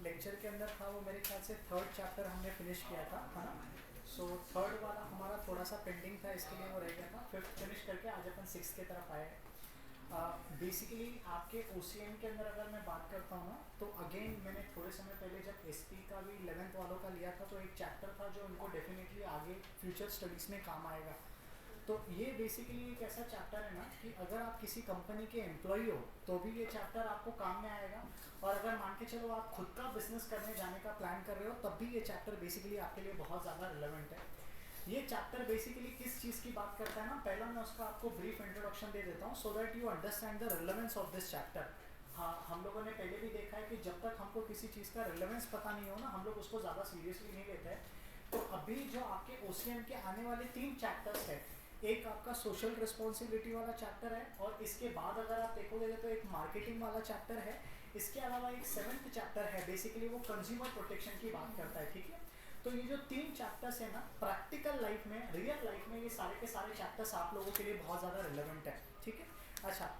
Lecture के अंदर था वो मेरे ख्याल से थर्ड चैप्टर हमने फिनिश किया था, है ना। सो थर्ड वाला हमारा थोड़ा सा पेंडिंग था, इसके लिए वो रह गया था। फिफ्थ फिनिश करके आज अपन सिक्स की तरफ आए हैं। बेसिकली आपके OCM के अंदर अगर मैं बात करता हूँ ना, तो अगेन मैंने थोड़े समय पहले जब SP का भी 11th वालों का लिया था, तो एक चैप्टर था जो उनको डेफिनेटली आगे फ्यूचर स्टडीज़ में काम आएगा। तो ये बेसिकली एक ऐसा चैप्टर है ना कि अगर आप किसी कंपनी के एम्प्लॉय हो तो भी ये चैप्टर आपको काम में आएगा, और अगर मान के चलो आप खुद का बिजनेस करने जाने का प्लान कर रहे हो तब भी ये चैप्टर बेसिकली आपके लिए बहुत ज़्यादा रिलेवेंट है। ये चैप्टर बेसिकली किस चीज़ की बात करता है ना, पहला मैं उसका आपको ब्रीफ इंट्रोडक्शन दे देता हूँ so that you understand the relevance of this chapter. हाँ, हम लोगों ने पहले भी देखा है कि जब तक हमको किसी चीज़ का रिलेवेंस पता नहीं हो ना, हम लोग उसको ज़्यादा सीरियसली नहीं लेते हैं। तो अभी जो आपके OCM के आने वाले 3 चैप्टर्स है, एक आपका सोशल रिस्पॉन्सिबिलिटी वाला चैप्टर है, और इसके बाद अगर आप देखोगे तो एक मार्केटिंग वाला चैप्टर है। इसके अलावा एक 7th चैप्टर है, बेसिकली वो कंज्यूमर प्रोटेक्शन की बात करता है, ठीक है। तो ये जो 3 चैप्टर्स है ना, प्रैक्टिकल लाइफ में, रियल लाइफ में, ये सारे के सारे चैप्टर्स आप लोगों के लिए बहुत ज़्यादा रिलेवेंट है, ठीक है। अच्छा,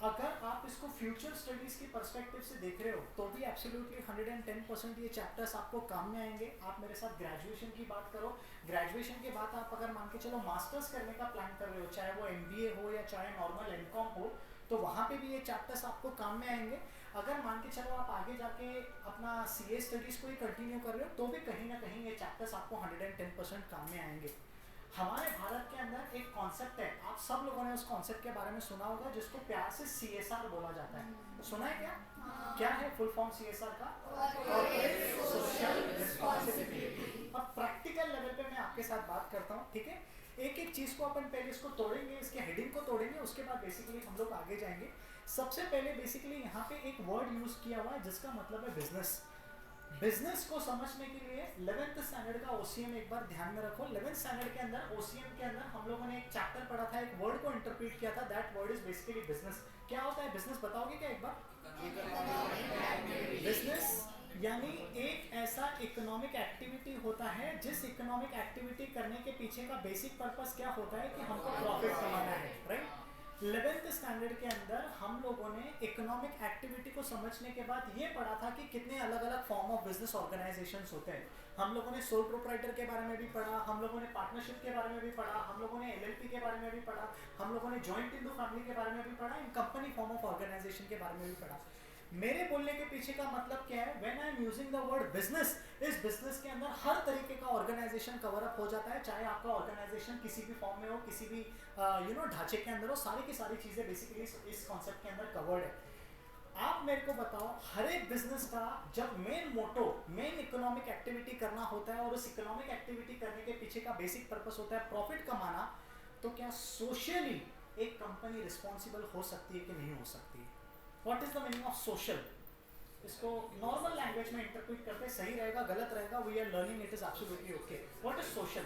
अगर आप इसको फ्यूचर स्टडीज़ की पर्सपेक्टिव से देख रहे हो तो भी एब्सोल्युटली 110% ये चैप्टर्स आपको काम में आएंगे। आप मेरे साथ ग्रेजुएशन की बात करो, ग्रेजुएशन के बाद आप अगर मान के चलो मास्टर्स करने का प्लान कर रहे हो, चाहे वो MBA हो या चाहे नॉर्मल MCOM हो, तो वहाँ पे भी ये चैप्टर्स आपको काम में आएंगे। अगर मान के चलो आप आगे जाके अपना CA स्टडीज़ को ही कंटिन्यू कर रहे हो तो भी कहीं ना कहीं ये चैप्टर्स आपको 110% काम में आएंगे। हमारे भारत के अंदर एक कॉन्सेप्ट है, आप सब लोगों ने उस कॉन्सेप्ट के बारे में सुना होगा, जिसको प्यार से CSR बोला जाता है। सुना है क्या? क्या है फुल फॉर्म CSR का? Corporate social responsibility. अब प्रैक्टिकल लेवल पे मैं आपके साथ बात करता हूँ, ठीक है। एक एक चीज को अपन पहले इसको तोड़ेंगे, इसके हेडिंग को तोड़ेंगे, उसके बाद बेसिकली हम लोग आगे जाएंगे। सबसे पहले बेसिकली यहाँ पे एक वर्ड यूज किया हुआ है जिसका मतलब है बिजनेस। बिजनेस को समझने के लिए 11th स्टैंडर्ड का OCM एक बार ध्यान में रखो। 11th स्टैंडर्ड के अंदर OCM के अंदर हम लोगों ने एक चैप्टर पढ़ा था, एक वर्ड को इंटरप्रेट किया था, that word is basically business. क्या होता है बिजनेस, बताओगे क्या एक बार? बिजनेस यानी एक ऐसा इकोनॉमिक एक्टिविटी होता है जिस इकोनॉमिक एक्टिविटी करने के पीछे का बेसिक पर्पस क्या होता है कि हमको प्रॉफिट कमाना है, राइट। 11th स्टैंडर्ड के अंदर हम लोगों ने इकोनॉमिक एक्टिविटी को समझने के बाद ये पढ़ा था कि कितने अलग अलग फॉर्म ऑफ बिजनेस ऑर्गेनाइजेशंस होते हैं। हम लोगों ने सोल प्रोप्राइटर के बारे में भी पढ़ा, हम लोगों ने पार्टनरशिप के बारे में भी पढ़ा, हम लोगों ने LLP के बारे में भी पढ़ा, हम लोगों ने जॉइंट इंडो फैमिली के बारे में भी पढ़ा, इन कंपनी फॉर्म ऑफ ऑर्गेनाइजेशन के बारे में भी पढ़ा। मेरे बोलने के पीछे का मतलब क्या है, when I am using the word business, इस बिजनेस के अंदर हर तरीके का ऑर्गेनाइजेशन कवर अप हो जाता है, चाहे आपका ऑर्गेनाइजेशन किसी भी फॉर्म में हो, किसी भी ढांचे के अंदर हो, सारी की सारी चीजें बेसिकली इस कॉन्सेप्ट के अंदर कवर्ड है। आप मेरे को बताओ, हर एक बिजनेस का जब main motto, main economic activity करना होता है और उस इकोनॉमिक एक्टिविटी करने के पीछे का बेसिक पर्पस होता है प्रॉफिट कमाना, तो क्या सोशली एक कंपनी रिस्पॉन्सिबल हो सकती है कि नहीं हो सकती है? What is the meaning of social? इसको नॉर्मल लैंग्वेज में इंटरप्रेट करते सही रहेगा, गलत रहेगा, we are learning, it is absolutely okay. What is social?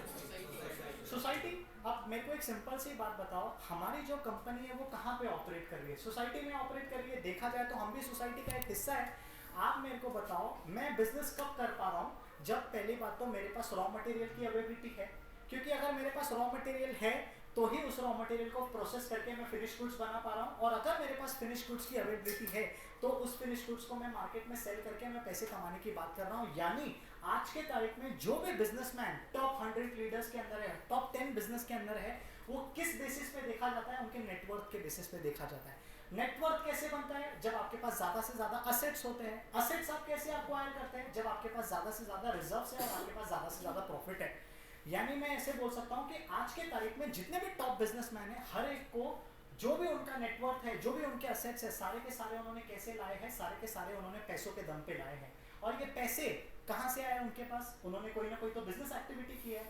Society. अब मेरे को एक सिंपल सी बात बताओ, हमारी जो कंपनी है वो कहाँ पे ऑपरेट कर रही है? सोसाइटी में ऑपरेट कर रही है। देखा जाए तो हम भी सोसाइटी का एक हिस्सा है। आप मेरे को बताओ, मैं बिजनेस कब कर पा रहा हूँ? जब पहली बात तो मेरे पास रॉ मटेरियल की अवेलेबिलिटी है, क्योंकि अगर मेरे पास रॉ मटेरियल है तो ही उस रॉ मटेरियल को प्रोसेस करके मैं फिनिश गुड्स बना पा रहा हूँ, और अगर मेरे पास फिनिश गुड्स की अवेलेबिलिटी है तो उस फिनिश गुड्स को मैं मार्केट में सेल करके मैं पैसे कमाने की बात कर रहा हूँ। यानी आज के तारीख में जो भी बिजनेसमैन टॉप 100 लीडर्स के अंदर है, टॉप 10 बिजनेस के अंदर है, वो किस बेसिस पे देखा जाता है? उनके नेटवर्थ के बेसिस पे देखा जाता है। नेटवर्थ कैसे बनता है? जब आपके पास ज्यादा से ज्यादा असेट्स होते हैं। असेट्स आप कैसे एक्वायर करते हैं? जब आपके पास ज्यादा से ज्यादा रिजर्व्स है और आपके पास ज्यादा से ज्यादा प्रॉफिट है। यानी मैं ऐसे बोल सकता हूं कि आज के तारीख में जितने भी टॉप बिजनेसमैन है, हर एक को जो भी उनका नेटवर्थ है, जो भी उनके असेट्स है, सारे के सारे उन्होंने कैसे लाए हैं? सारे के सारे उन्होंने पैसों के दम पे लाए हैं। और ये पैसे कहां से आए उनके पास? उन्होंने कोई ना कोई तो बिजनेस एक्टिविटी की है।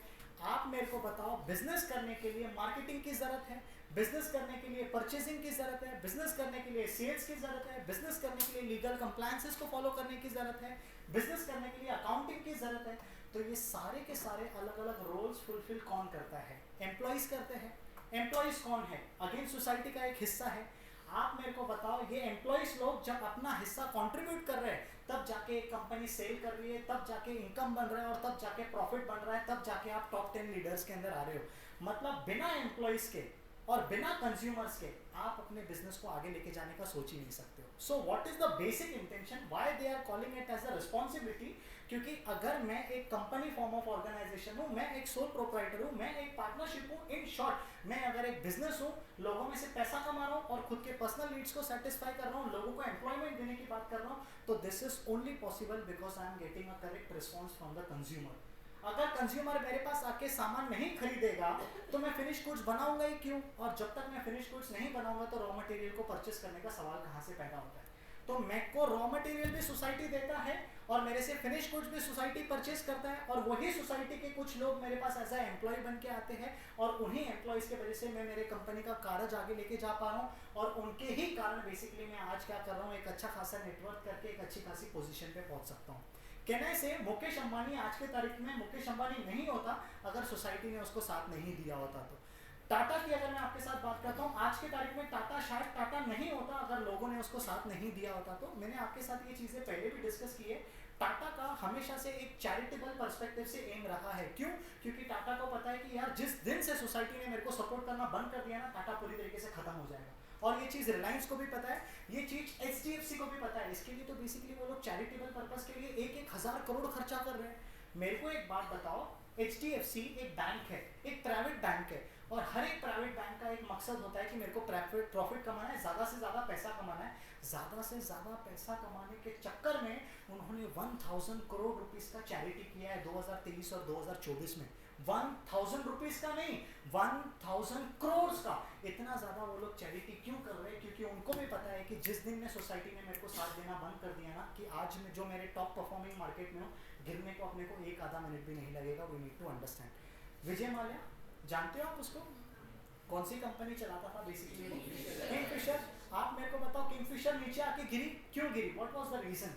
आप मेरे को बताओ, बिजनेस करने के लिए मार्केटिंग की जरूरत है, बिजनेस करने के लिए परचेसिंग की जरूरत है, बिजनेस करने के लिए सेल्स की जरूरत है, बिजनेस करने के लिए लीगल कंप्लायंसेस को फॉलो करने की जरूरत है, बिजनेस करने के लिए अकाउंटिंग की जरूरत है। तो ये सारे के सारे अलग अलग रोल्स फुलफिल कौन करता है? एम्प्लॉइज करते हैं। एम्प्लॉइज कौन है? अगेन सोसाइटी का एक हिस्सा है। आप मेरे को बताओ, ये एम्प्लॉइज लोग जब अपना हिस्सा कंट्रीब्यूट कर रहे हैं तब जाके एक कंपनी सेल कर रही है, तब जाके इनकम बन रहा है, और तब जाके प्रॉफिट बन रहा है, तब जाके आप टॉप 10 लीडर्स के अंदर आ रहे हो। मतलब बिना एम्प्लॉइज के और बिना कंज्यूमर्स के आप अपने बिजनेस को आगे लेके जाने का सोच ही नहीं सकते हो. So what is the basic intention, why they are calling it as a responsibility? क्योंकि अगर मैं एक कंपनी फॉर्म ऑफ ऑर्गेनाइजेशन हूँ, मैं एक सोल प्रोप्राइटर हूँ, मैं एक पार्टनरशिप हूँ, इन शॉर्ट मैं अगर एक बिजनेस हूँ, लोगों में से पैसा कमा रहा हूँ और खुद के पर्सनल नीड्स को सेटिस्फाई कर रहा हूँ, लोगों को एम्प्लॉयमेंट देने की बात कर रहा हूँ, तो this is only possible because I am getting a correct response from the consumer. अगर कंज्यूमर मेरे पास आके सामान नहीं खरीदेगा तो मैं फिनिश गुड्स बनाऊंगा ही क्यों? और जब तक मैं फिनिश गुड्स नहीं बनाऊंगा तो रॉ मटेरियल को परचेस करने का सवाल कहाँ से पैदा होता है? तो मैक को रॉ मटेरियल भी सोसाइटी देता है और मेरे से फिनिश गुड्स भी सोसाइटी परचेस करता है, और वही सोसाइटी के कुछ लोग मेरे पास एज ए एम्प्लॉय बन के आते हैं और उन्हीं एम्प्लॉयज़ के वजह से मैं मेरे कंपनी का कार्य आगे लेके जा पा रहा हूँ, और उनके ही कारण बेसिकली मैं आज क्या कर रहा हूँ, एक अच्छा खासा नेटवर्क करके एक अच्छी खासी पोजीशन पे पहुंच सकता हूँ. कहने से मुकेश अंबानी आज के तारीख में मुकेश अंबानी नहीं होता अगर सोसाइटी ने उसको साथ नहीं दिया होता. तो टाटा की अगर मैं आपके साथ बात करता हूँ, आज के तारीख में टाटा शायद टाटा नहीं होता अगर लोगों ने उसको साथ नहीं दिया होता. तो मैंने आपके साथ ये चीज़ें पहले भी डिस्कस की है. टाटा का हमेशा से एक चैरिटेबल पर्सपेक्टिव से एम रहा है. क्यों? क्योंकि टाटा को पता है कि यार जिस दिन से सोसाइटी ने मेरे को सपोर्ट करना बंद कर दिया ना, टाटा पूरी तरीके से खत्म हो जाएगा. और ये चीज़ रिलायंस को भी पता है, ये चीज़ एचडीएफसी को भी पता है. इसके लिए तो बेसिकली वो लोग चैरिटेबल पर्पस के लिए 1,000 करोड़ खर्चा कर रहे हैं. मेरे को एक बात बताओ, एचडीएफसी एक बैंक है, एक प्राइवेट बैंक है, और हर एक प्राइवेट बैंक का एक मकसद होता है कि मेरे को प्रॉफिट कमाना है, ज़्यादा से ज़्यादा पैसा कमाना है. ज़्यादा से ज़्यादा पैसा कमाने के चक्कर में उन्होंने 1,000 करोड़ रुपीस का चैरिटी किया है 2023 और 2024 में. 1,000 रुपीस का नहीं, 1,000 करोड़ का. इतना ज़्यादा वो लोग चैरिटी क्यों कर रहे हैं? क्योंकि उनको भी पता है कि जिस दिन में सोसाइटी ने मेरे को साथ देना बंद कर दिया ना, कि आज में जो मेरे टॉप परफॉर्मिंग मार्केट में हो, गिरने को अपने को एक आधा मिनट भी नहीं लगेगा. We need to understand. Vijay Mallya, जानते हो आप उसको? कौन सी कंपनी चलाता था बेसिकली? किंगफिशर. आप मेरे को बताओ, किंगफिशर नीचे आके गिरी क्यों गिरी? What was the reason?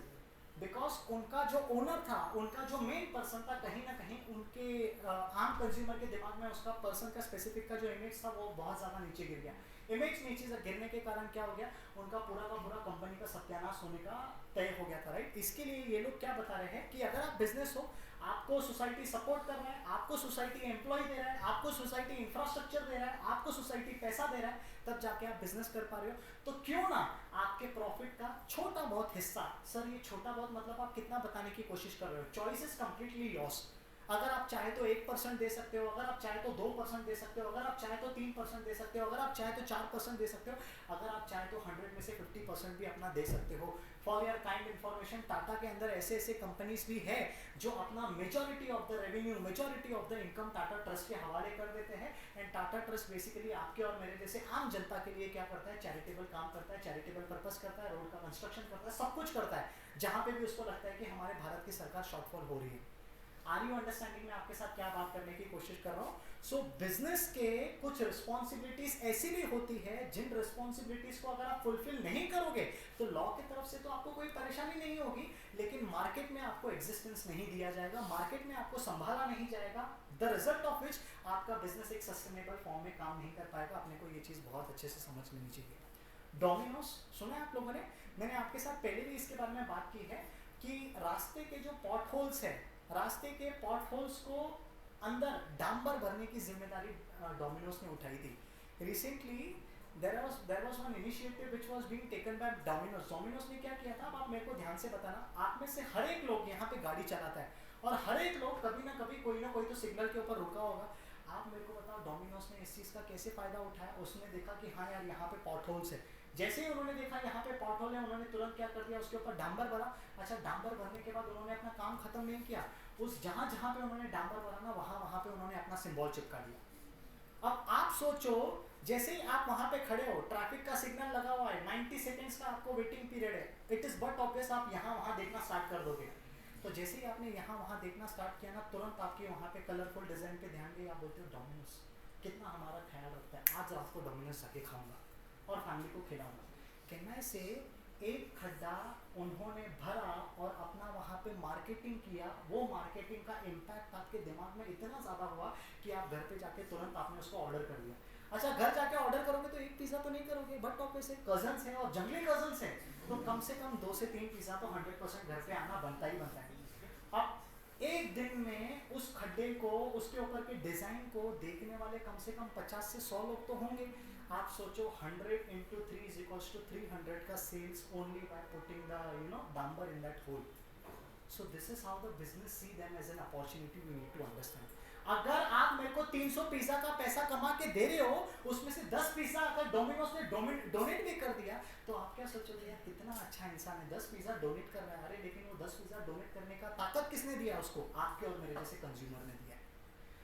Because उनका जो ओनर था, उनका जो मेन पर्सन था, कहीं ना कहीं उनके आम कंज्यूमर के दिमाग में उसका पर्सन का स्पेसिफिक का जो इमेज था वो बहुत ज़्यादा नीचे गिर गया. इमेज नीचे गिरने के कारण क्या हो गया, उनका पूरा का पूरा कंपनी का सत्यानाश होने का तय हो गया था. राइट. इसके लिए ये लोग क्या बता रहे हैं कि अगर आप बिजनेस हो, आपको सोसाइटी सपोर्ट कर रहा है, आपको सोसाइटी एम्प्लॉय दे रहा है, आपको सोसाइटी इंफ्रास्ट्रक्चर दे रहा है, आपको सोसाइटी पैसा दे रहा है, तब जाके आप बिजनेस कर पा रहे हो. तो क्यों ना आपके प्रॉफिट का छोटा बहुत हिस्सा, सर ये छोटा बहुत मतलब आप कितना बताने की कोशिश कर रहे हो? Choice is completely yours. अगर आप चाहे तो 1% दे सकते हो, अगर आप चाहे तो 2% दे सकते हो, अगर आप चाहे तो 3% दे सकते हो, अगर आप चाहे तो 4% दे सकते हो, अगर आप चाहे तो 100 में से 50% भी अपना दे सकते हो. For your kind information, Tata के अंदर ऐसे ऐसे कंपनीज भी है जो अपना majority of the revenue, majority of the income Tata trust के हवाले कर देते हैं. एंड टाटा ट्रस्ट बेसिकली आपके और मेरे जैसे आम जनता के लिए क्या करता है? चैरिटेबल काम करता है, चैरिटेबल पर्पस करता है, रोड का कंस्ट्रक्शन करता है, सब कुछ करता है जहाँ पे भी उसको लगता है कि हमारे भारत की सरकार शॉर्टफॉल हो रही है. Are you understanding? मैं आपके साथ क्या बात करने की कोशिश कर रहा हूँ. सो बिजनेस के कुछ रिस्पॉन्सिबिलिटीज ऐसी भी होती है जिन रिस्पॉन्सिबिलिटीज को अगर आप फुलफिल नहीं करोगे तो लॉ की तरफ से तो आपको कोई परेशानी नहीं होगी, लेकिन मार्केट में आपको एग्जिस्टेंस नहीं दिया जाएगा, मार्केट में आपको संभाला नहीं जाएगा. द रिजल्ट ऑफ विच आपका बिजनेस एक सस्टेनेबल फॉर्म में काम नहीं कर पाएगा. अपने को ये चीज़ बहुत अच्छे से समझ लेनी चाहिए. डोमिनोज सुना है आप लोगों ने? मैंने आपके साथ पहले भी इसके बारे में बात की है कि रास्ते के जो पॉट होल्स है, रास्ते के पॉट होल्स को अंदर डांबर भरने की जिम्मेदारी डोमिनोज ने उठाई थी. Recently there was one initiative which was being taken by Domino's. Domino's ने क्या किया था, अब आप मेरे को ध्यान से बताना. आप में से हर एक लोग यहाँ पे गाड़ी चलाता है और हर एक लोग कभी ना कभी कोई ना कोई तो सिग्नल के ऊपर रुका होगा. आप मेरे को बताओ डोमिनोज ने इस चीज़ का कैसे फ़ायदा उठाया? उसने देखा कि हाँ यार यहाँ पे पॉट होल्स है. जैसे ही उन्होंने देखा यहाँ पे पॉट होल है, उन्होंने तुरंत क्या कर दिया, उसके ऊपर डांबर भरा. अच्छा, डांबर भरने के बाद उन्होंने अपना काम खत्म नहीं किया. उस जहाँ जहाँ पे उन्होंने डांबर भरा ना, वहाँ वहाँ पे उन्होंने अपना सिंबल चिपका दिया. अब आप सोचो, जैसे ही आप वहाँ पे खड़े हो, ट्रैफिक का सिग्नल लगा हुआ है, 90 सेकेंड्स का आपको वेटिंग पीरियड है. इट इज़ बट ऑब्वियस आप यहाँ वहाँ देखना स्टार्ट कर दोगे. तो जैसे ही आपने यहाँ वहाँ देखना स्टार्ट किया ना, तुरंत आपके वहाँ पे कलरफुल डिज़ाइन पे ध्यान गई. आप बोलते हो डोमिनोज कितना हमारा ख्याल रखता है, आज रात को डोमिनोज जाके खाऊंगा और फैमिली को खिलाऊंगा. कहना से एक खड्डा उन्होंने भरा और अपना वहाँ पे मार्केटिंग किया. वो मार्केटिंग का इम्पैक्ट आपके दिमाग में इतना ज़्यादा हुआ कि आप घर पे जाके तुरंत आपने उसको ऑर्डर कर दिया. अच्छा, घर जाके ऑर्डर करोगे तो एक पिज़्ज़ा तो नहीं करोगे, बट ऑफ से कजन्स हैं और जंगली कजन्स हैं, तो कम से कम 2 से 3 पिज़्ज़ा तो 100% घर पे आना बनता ही बनता है. अब एक दिन में उस खड्डे को, उसके ऊपर के डिजाइन को देखने वाले कम से कम 50 से 100 लोग तो होंगे। आप सोचो 100 into 3 is equals to 300 का sales only by putting the डांबर in that hole. So this is how the business see them as an opportunity we need to understand। अगर आप मेरे को 300 पिज्जा का पैसा कमा के दे रहे हो, उसमें से 10 पिज्जा अगर डोमिनोज ने डोनेट भी कर दिया, तो आप क्या सोचोगे, यार कितना अच्छा इंसान है, 10 पिज्जा डोनेट कर रहा है। अरे लेकिन वो 10 पिज्जा डोनेट करने का ताकत किसने दिया उसको? आपके और मेरे जैसे कंज्यूमर ने दिया।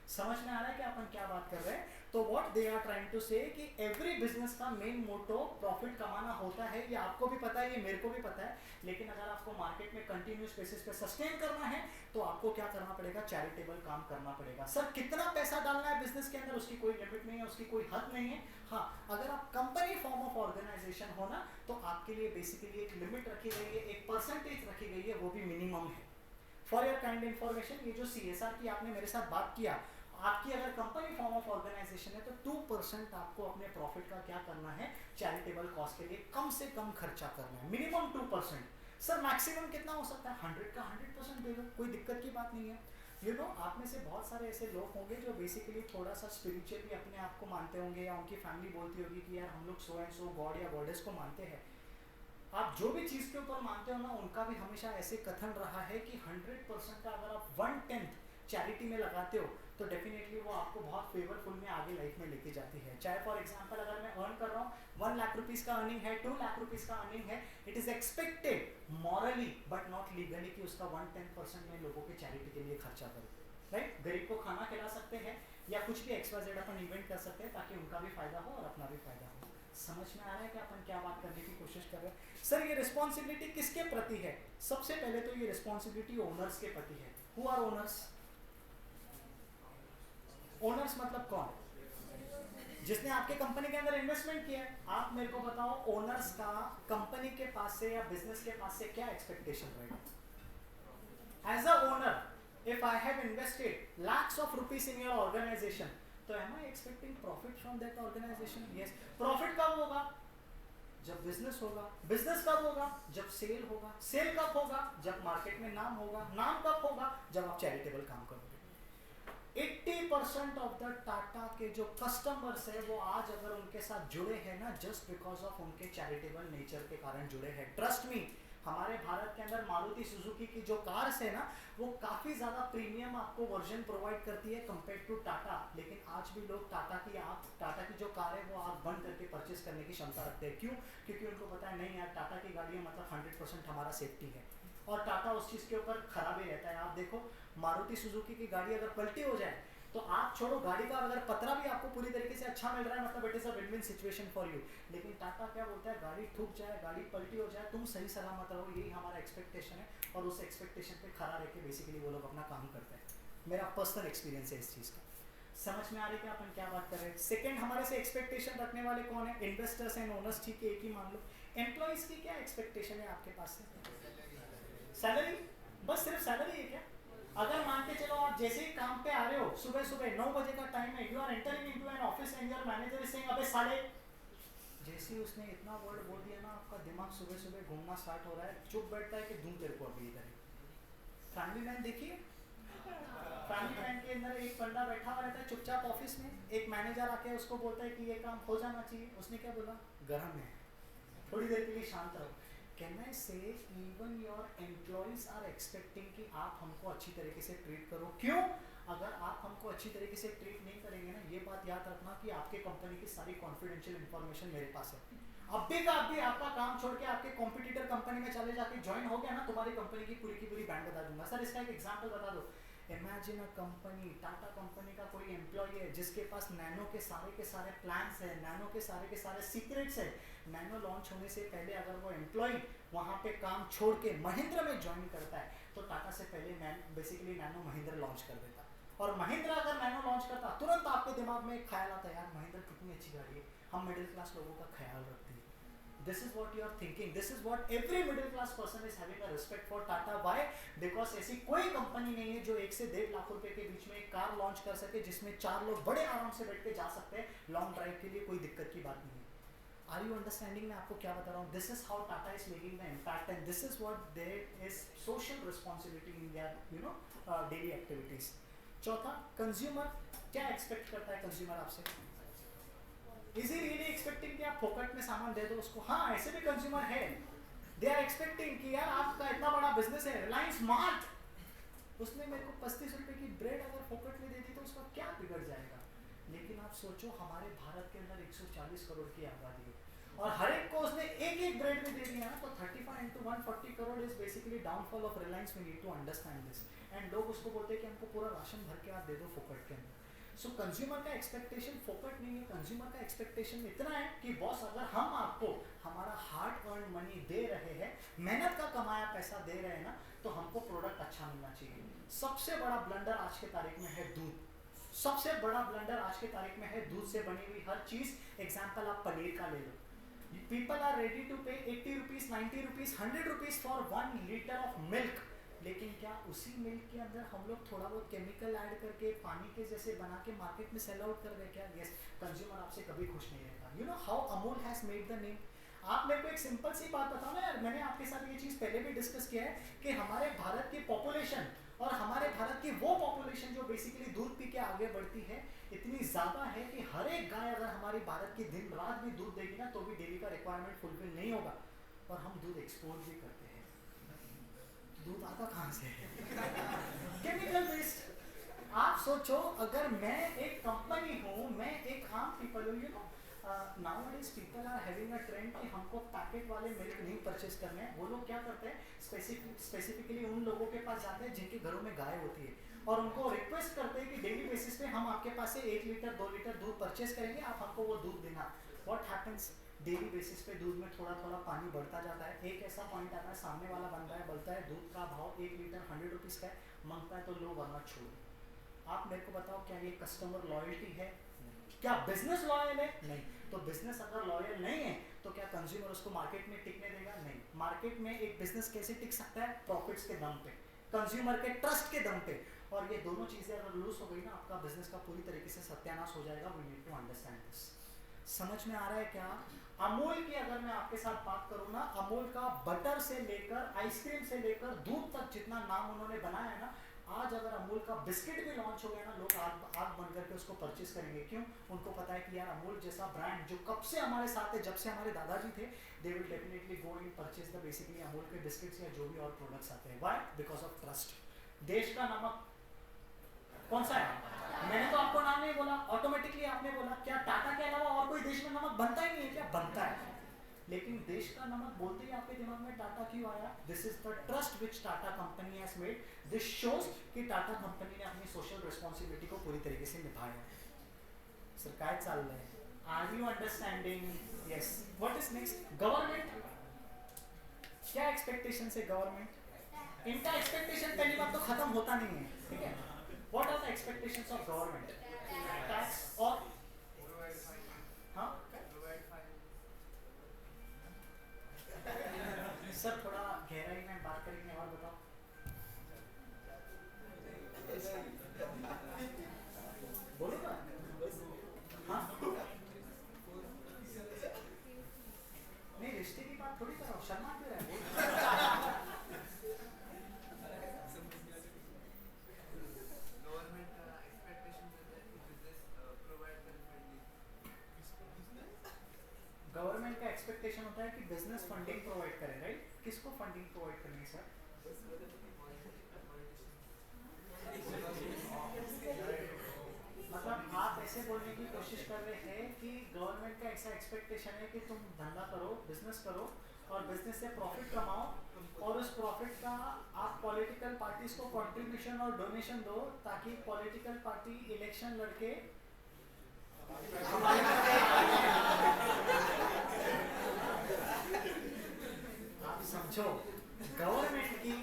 समझ में आ रहा है कि अपन क्या बात कर रहे हैं? तो what they are trying to say कि एवरी बिजनेस का मेन मोटो प्रॉफिट कमाना होता है। ये आपको भी पता है, ये मेरे को भी पता है। लेकिन अगर आपको मार्केट में कंटिन्यूस बेसिस पे सस्टेन करना है, तो आपको क्या करना पड़ेगा? चैरिटेबल काम करना पड़ेगा। सर कितना पैसा डालना है बिजनेस के अंदर, उसकी कोई लिमिट नहीं है, उसकी कोई हद नहीं है। हाँ, अगर आप कंपनी फॉर्म ऑफ ऑर्गेनाइजेशन हो ना, तो आपके लिए बेसिकली एक लिमिट रखी गई है, एक परसेंटेज रखी गई है, वो भी मिनिमम है। फॉर योर काइंड इन्फॉर्मेशन, ये जो CSR की आपने मेरे साथ बात किया, आपकी अगर कंपनी फॉर्म ऑफ ऑर्गेनाइजेशन है, तो 2% आपको अपने प्रॉफिट का क्या करना है? चैरिटेबल कॉज के लिए कम से कम खर्चा करना है, मिनिमम 2%। सर मैक्सिमम कितना हो सकता है? 100 का 100% दे दो, कोई दिक्कत की बात नहीं है। आप में से बहुत सारे ऐसे लोग होंगे जो बेसिकली थोड़ा सा स्पिरिचुअली अपने आप को मानते होंगे, या उनकी फैमिली बोलती होगी कि यार हम लोग सो एंड सो गॉड या गॉडेस को मानते हैं। आप जो भी चीज़ के ऊपर मानते हो ना, उनका भी हमेशा ऐसे कथन रहा है कि 100% का अगर आप 1/10 चैरिटी में लगाते हो, तो डेफिनेटली वो आपको बहुत फेवरफुल में आगे लाइफ में लेके जाती है। चाहे फॉर एग्जांपल अगर मैं अर्न कर रहा हूँ 1 लाख रुपीस का अर्निंग है, 2 लाख रुपीस का अर्निंग है, it is expected morally but not legally कि उसका 1/10% में लोगों के चैरिटी के लिए खर्चा करूँ। राइट? गरीब को खाना खिला सकते हैं, या कुछ भी XYZ अपन इवेंट कर सकते हैं, ताकि उनका भी फायदा हो और अपना भी फायदा हो। समझ में आ रहा है कि अपन क्या बात करने की कोशिश कर रहे हैं? सर ये रिस्पॉन्सिबिलिटी किसके प्रति है? सबसे पहले तो ये रिस्पॉन्सिबिलिटी ओनर्स के प्रति है। Who are owners? ओनर्स मतलब कौन? जिसने आपके कंपनी के अंदर इन्वेस्टमेंट किया है। आप मेरे को बताओ, ओनर्स का कंपनी के पास से या बिजनेस के पास से क्या एक्सपेक्टेशन रहेगा? As a owner, if I have invested lakhs of rupees in your organization, तो am I expecting profit from that organization? Yes. Profit कब होगा? जब बिजनेस होगा। बिजनेस कब होगा? जब सेल होगा। सेल कब होगा? जब मार्केट में नाम होगा। नाम कब होगा? जब आप चैरिटेबल काम करोगे। 80% ऑफ द टाटा के जो कस्टमर्स है, वो आज अगर उनके साथ जुड़े हैं ना, जस्ट बिकॉज ऑफ उनके चैरिटेबल नेचर के कारण जुड़े हैं। ट्रस्ट मी, हमारे भारत के अंदर मारुति सुजुकी की जो कार्स है ना, वो काफ़ी ज़्यादा प्रीमियम आपको वर्जन प्रोवाइड करती है कंपेयर टू टाटा। लेकिन आज भी लोग टाटा की जो कार है वो आप बंद करके परचेस करने की क्षमता रखते हैं। क्यों? क्योंकि उनको पता है नहीं यार, टाटा की गाड़ी मतलब 100% हमारा सेफ्टी है, और टाटा उस चीज़ के ऊपर खराब ही रहता है। आप देखो, मारुति सुजुकी की गाड़ी अगर पलटी हो जाए, तो आप छोड़ो गाड़ी का अगर पतरा भी आपको पूरी तरीके से अच्छा मिल रहा है, मतलब it is a win win situation for you. लेकिन टाटा क्या बोलता है? गाड़ी ठुक जाए, गाड़ी पलटी हो जाए, तुम सही सलामत रहो, यही हमारा एक्सपेक्टेशन है। और उस एक्सपेक्टेशन पे खड़ा रह के बेसिकली वो लोग अपना काम करते हैं। मेरा पर्सनल एक्सपीरियंस है इस चीज़ का। समझ में आ रही है कि अपन क्या बात कर रहे हैं? सेकंड, हमारे से एक्सपेक्टेशन रखने वाले कौन है? Investors and owners. ठीक है, एक ही मान लो। एम्प्लॉइज की क्या एक्सपेक्टेशन है आपके पास से? सैलरी? बस सिर्फ सैलरी है क्या? अगर मान के चलो आप जैसे ही काम पे आ रहे हो, सुबह सुबह 9 बजे का टाइम है, you are entering into an office and your manager is saying अबे साले, जैसे ही उसने इतना वर्ड बोल दिया ना, आपका दिमाग सुबह सुबह घूमना स्टार्ट हो रहा है, चुप बैठता है कि दूं तेरे को अभी इधर। फैमिली मैन देखिए, फैमिली मैन के अंदर एक बंदा बैठा हुआ रहता है चुपचाप ऑफिस में, एक मैनेजर आके उसको बोलता है कि ये काम हो जाना चाहिए, उसने क्या बोला? गरम है, थोड़ी देर के लिए शांत रहो। Can I say even your employees are expecting कि आप हमको अच्छी तरीके से ट्रीट करो। क्यों? अगर आप हमको अच्छी तरीके से ट्रीट नहीं करेंगे ना, ये बात याद रखना कि आपके कंपनी की सारी कॉन्फिडेंशियल इन्फॉर्मेशन मेरे पास है। अब भी का अब भी आपका काम छोड़ के आपके कॉम्पिटिटर कंपनी में चले जाके ज्वाइन हो गया ना, तुम्हारी कंपनी की पूरी बैंड बता दूंगा। सर इसका एक एग्जांपल बता दो। Imagine a company, Tata company का कोई एम्प्लॉय है जिसके पास नैनो के सारे प्लान्स है, नैनो के सारे सीक्रेट्स है। नैनो लॉन्च होने से पहले अगर वो एम्प्लॉय वहाँ पे काम छोड़ के महिंद्रा में ज्वाइन करता है, तो टाटा से पहले बेसिकली नैनो महिंद्रा लॉन्च कर देता। और महिंद्रा अगर नैनो लॉन्च करता, तुरंत आपके दिमाग में एक ख्याल आता है, यार महिंद्रा कितनी अच्छी गाड़ी है, हम मिडिल क्लास लोगों का ख्याल रखते हैं। This is what you are thinking. This is what every middle class person is having a respect for Tata. Why? Because ऐसी कोई कंपनी नहीं है जो 1 से 1.5 लाख रुपए के बीच में एक कार लॉन्च कर सके जिसमें 4 लोग बड़े आराम से बैठ के जा सकते हैं लॉन्ग ड्राइव के लिए, कोई दिक्कत की बात नहीं है। Are you understanding? मैं आपको क्या बता रहा हूँ? This is how Tata is making the impact and this is what their is social responsibility in their daily activities. चौथा, कंज्यूमर क्या एक्सपेक्ट करता है कंज्यूमर आपसे? इज ही रियली एक्सपेक्टिंग कि आप फोकट में सामान दे दो उसको? हाँ, ऐसे भी कंज्यूमर है. दे आर एक्सपेक्टिंग कि यार आपका इतना बड़ा बिजनेस है रिलायंस स्मार्ट, उसने मेरे को 35 रुपए की ब्रेड अगर फोकट में दे दी तो उसका क्या बिगड़ जाएगा? लेकिन आप सोचो हमारे भारत के अंदर 140 करोड़ की आबादी है और हर एक को उसने एक एक ब्रेड में दे दिया ना, तो 35 into 140 crore is basically downfall of Reliance. We need to understand this. And लोग उसको बोलते हैं कि हमको पूरा राशन भर के आप दे दो फोकट के अंदर. सो कंज्यूमर का एक्सपेक्टेशन फोकट नहीं है. कंज्यूमर का एक्सपेक्टेशन इतना है कि बॉस अगर हम आपको हमारा हार्ड अर्न मनी दे रहे हैं, मेहनत का कमाया पैसा दे रहे हैं ना, तो हमको प्रोडक्ट अच्छा मिलना चाहिए. सबसे बड़ा ब्लंडर आज के तारीख में है दूध. सबसे बड़ा ब्लंडर आज के तारीख में है दूध से बनी हुई हर चीज. एग्जाम्पल आप पनीर का ले लो. पीपल आर रेडी टू पे 80 rupees, 90 rupees, 100 rupees for 1 litre of milk. लेकिन क्या उसी मिल्क के अंदर हम लोग थोड़ा बहुत केमिकल ऐड करके पानी के जैसे बना के मार्केट में सेल आउट कर रहे क्या? यस. कंज्यूमर आपसे कभी खुश नहीं रहेगा. You know how Amul has made the name. आप मेरे को एक सिंपल सी बात बताओ ना यार, मैंने आपके साथ ये चीज पहले भी डिस्कस किया है कि हमारे भारत की पॉपुलेशन और हमारे भारत की वो पॉपुलेशन जो बेसिकली दूध पी के आगे बढ़ती है इतनी ज्यादा है कि हर एक गाय अगर हमारी भारत की दिन रात भी दूध देगी ना तो भी डेली का रिक्वायरमेंट फुलफिल नहीं होगा. और हम दूध एक्सपोर्ट भी करते हैं. दूध आता कहाँ से है? Chemical based. आप सोचो अगर मैं एक कंपनी हूँ, मैं एक आम पीपल हूँ, you know nowadays people are having a trend कि हमको पैकेट वाले मिल्क नहीं परचेज करने हैं. वो लोग क्या करते हैं, स्पेसिफिकली उन लोगों के पास जाते हैं जिनके घरों में गाय होती है और उनको रिक्वेस्ट करते हैं कि डेली बेसिस पे हम आपके पास से 1 लीटर 2 लीटर दूध परचेज करेंगे, आप हमको वो दूध देना. What happens? डेली बेसिस पे दूध में थोड़ा थोड़ा पानी बढ़ता जाता है. एक ऐसा पॉइंट आता है सामने वाला बंदा है, बोलता है दूध का भाव 1 लीटर 100 रुपीज़ का है, मांगता है तो लो वरना छोड़. आप मेरे को बताओ क्या ये कस्टमर लॉयल्टी है? क्या बिजनेस लॉयल है? नहीं. तो बिजनेस अगर लॉयल नहीं है तो क्या कंज्यूमर उसको मार्केट में टिकने देगा? नहीं. मार्केट में एक बिजनेस कैसे टिक सकता है? प्रॉफिट्स के दम पे, कंज्यूमर के ट्रस्ट के दम पे. और ये दोनों चीजें अगर लूज हो गई ना, आपका बिजनेस का पूरी तरीके से सत्यानाश हो जाएगा. We need to understand this. समझ में आ रहा है क्या? अमूल की अगर मैं आपके साथ बात करूं ना, अमूल का बटर से लेकर आइसक्रीम से लेकर दूध तक जितना नाम उन्होंने बनाया है ना, आज अगर अमूल का बिस्किट भी लॉन्च हो गया ना, लोग आग बन करके उसको परचेस करेंगे. क्यों? उनको पता है कि यार अमूल जैसा ब्रांड जो कब से हमारे साथ है, जब से हमारे दादाजी थे, they will definitely go in purchase the basically Amul के बिस्किट्स या जो भी और प्रोडक्ट्स आते हैं. व्हाई? Because of trust. देश का नमक कौन सा है? मैंने तो आपको नाम नहीं बोला, ऑटोमेटिकली आपने बोला. क्या टाटा के अलावा और कोई देश में नमक बनता ही नहीं है क्या? बनता है. लेकिन देश का नमक बोलते ही आपके दिमाग में टाटा क्यों आया? This is the trust which Tata company has made. This shows कि टाटा कंपनी ने अपनी सोशल रिस्पॉन्सिबिलिटी को पूरी तरीके से निभाया. सर काय चाल रहा है? Are you understanding? Yes. What is next? Government. क्या एक्सपेक्टेशन है गवर्नमेंट? इनका एक्सपेक्टेशन पहली बात तो खत्म होता नहीं है. ठीक है. What are the expectations of government? Tax और हाँ सर थोड़ा गहराई में बात करेंगे और बताओ. बोलो ना. हाँ नहीं, रिश्ते की बात थोड़ी करो, शर्मा क्यों रहा है? गवर्नमेंट का एक्सपेक्टेशन होता है कि बिजनेस फंडिंग प्रोवाइड करे. राइट? किसको फंडिंग प्रोवाइड करनी है सर? मतलब आप ऐसे बोलने की कोशिश कर रहे हैं कि गवर्नमेंट का ऐसा एक्सपेक्टेशन है कि तुम धंधा करो, बिजनेस करो और बिजनेस से प्रॉफिट कमाओ और उस प्रॉफिट का आप पॉलिटिकल पार्टीज को कंट्रीब्यूशन और डोनेशन दो ताकि पॉलिटिकल पार्टी इलेक्शन लड़के आप समझो. गवर्नमेंट की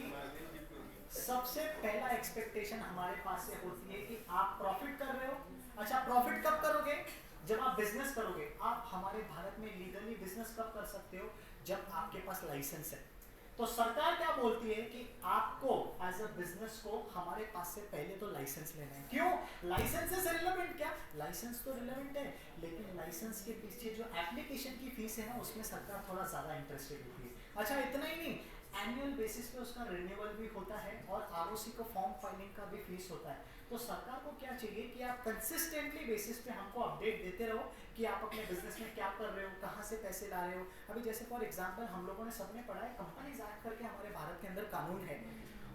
सबसे पहला एक्सपेक्टेशन हमारे पास से होती है कि आप प्रॉफिट कर रहे हो. अच्छा, प्रॉफिट कब करोगे? जब आप बिजनेस करोगे. आप हमारे भारत में लीगली बिजनेस कब कर सकते हो? जब आपके पास लाइसेंस है. तो सरकार क्या बोलती है कि आपको एज अ बिजनेस को हमारे पास से पहले तो लाइसेंस लेना है। क्यों? लाइसेंस से रिलेवेंट, क्या लाइसेंस तो रिलेवेंट है, लेकिन लाइसेंस के पीछे जो एप्लीकेशन की फीस है ना, उसमें सरकार थोड़ा ज्यादा इंटरेस्टेड होती है। अच्छा, इतना ही नहीं, एनुअल बेसिस पे उसका रिन्यूअल भी होता है और आरओसी को फॉर्म फाइलिंग का भी फीस होता है। तो सरकार को क्या चाहिए कि आप कंसिस्टेंटली बेसिस पे हमको अपडेट देते रहो कि आप अपने बिजनेस में क्या कर रहे हो, कहाँ से पैसे ला रहे हो। अभी जैसे फॉर एग्जांपल हम लोगों ने सबने पढ़ा है, कंपनीज एक्ट करके हमारे भारत के अंदर कानून है।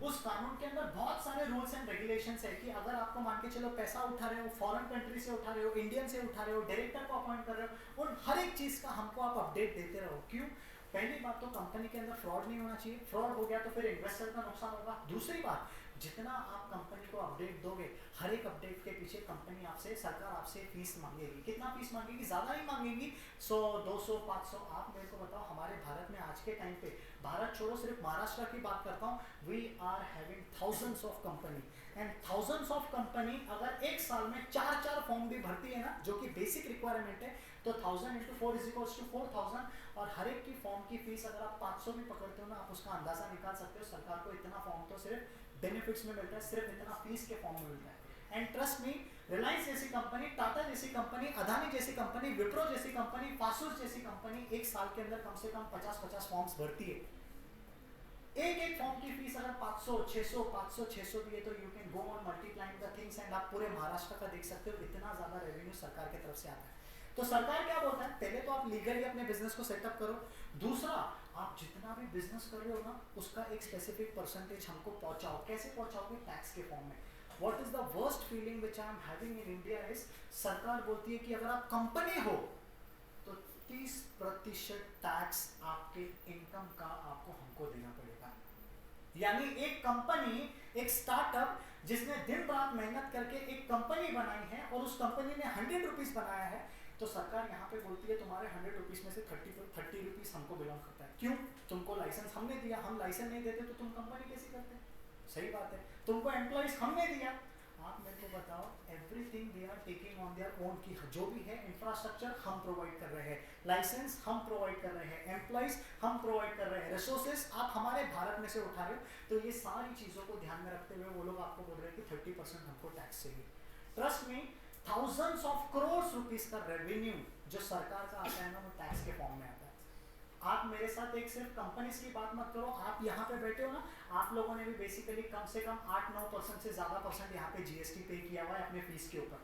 उस कानून के अंदर बहुत सारे रूल्स एंड रेगुलेशंस है कि अगर आपको मान के चलो पैसा उठा रहे हो, फॉरेन कंट्री से उठा रहे हो, इंडियन से उठा रहे हो, डायरेक्टर को अपॉइंट कर रहे हो, उन हर एक चीज का हमको आप अपडेट देते रहो। क्यों? पहली बात तो कंपनी के अंदर फ्रॉड नहीं होना चाहिए, फ्रॉड हो गया तो फिर इन्वेस्टर का नुकसान होगा। दूसरी बात, जितना आप कंपनी को अपडेट दोगे, हर एक अपडेट के पीछे कंपनी आपसे, सरकार आपसे फीस मांगेगी। कितना फीस मांगेगी? ज्यादा ही मांगेगी, 100, 200, 500। आप मेरे को बताओ, हमारे भारत में आज के टाइम पे, भारत छोड़ो सिर्फ महाराष्ट्र की बात करता हूँ, we are having thousands of company and thousands of company अगर एक साल में 4 फॉर्म भी भरती है ना, जो कि बेसिक रिक्वायरमेंट है, तो 1000 इंटू 4 इज इक्वल्स टू 4000, और हर एक की फॉर्म की फीस अगर आप 500 भी पकड़ते हो ना, आप उसका अंदाजा निकाल सकते हो सरकार को इतना फॉर्म तो सिर्फ बेनिफिट्स में मिलता है, सिर्फ इतना फीस के फॉर्म में मिलता है। एंड ट्रस्ट मी, रिलायंस जैसी कंपनी, टाटा जैसी कंपनी, अदानी जैसी कंपनी, विप्रो जैसी कंपनी, फासूस जैसी कंपनी एक साल के अंदर कम से कम 50-50 फॉर्म्स भरती है। एक एक फॉर्म की फीस अगर 500, 600, 500, 600 भी है तो you can go on multiplying the things and आप पूरे महाराष्ट्र का देख सकते हो, इतना ज्यादा रेवेन्यू सरकार की तरफ से आता है। तो सरकार क्या बोलता है, पहले तो आप लीगली अपने बिजनेस को सेटअप करो। दूसरा, आप जितना भी बिजनेस कर रहे हो ना, उसका एक स्पेसिफिक परसेंटेज हमको पहुंचाओ। कैसे पहुंचाओगे? टैक्स के फॉर्म में। What is the worst feeling which I am having in India is, सरकार बोलती है कि अगर आप कंपनी हो तो 30% टैक्स आपके इनकम का आपको हमको देना पड़ेगा। यानी एक कंपनी, एक स्टार्टअप जिसने दिन रात मेहनत करके एक कंपनी बनाई है और उस कंपनी ने 100 रुपीज बनाया है, तो सरकार यहाँ पे बोलती है तुम्हारे 100 रुपीज में से 30 रुपीज हमको बिलोंग करता है। क्यों? तुमको लाइसेंस हमने दिया, हम लाइसेंस नहीं देते तो तुम कंपनी कैसी करते? सही बात है। तुमको एम्प्लॉइज हमने दिया, आप मेरे को बताओ, everything they are taking on their own, की जो भी है इंफ्रास्ट्रक्चर हम प्रोवाइड कर रहे हैं, लाइसेंस हम प्रोवाइड कर रहे हैं, एम्प्लॉइज हम प्रोवाइड कर रहे हैं, रिसोर्सेज आप हमारे भारत में से उठा रहे हो। तो ये सारी चीजों को ध्यान में रखते हुए वो लोग आपको बोल रहे हैं कि 30% हमको टैक्स चाहिए। Trust me, thousands of crore rupees का रेवेन्यू जो सरकार का आता है ना, वो टैक्स के फॉर्म में आता है। आप मेरे साथ एक सिर्फ कंपनीज की बात मत करो, आप यहाँ पे बैठे हो ना, आप लोगों ने भी बेसिकली कम से कम 8-9% से ज्यादा परसेंट यहाँ पे जीएसटी पे किया हुआ है अपने फीस के ऊपर।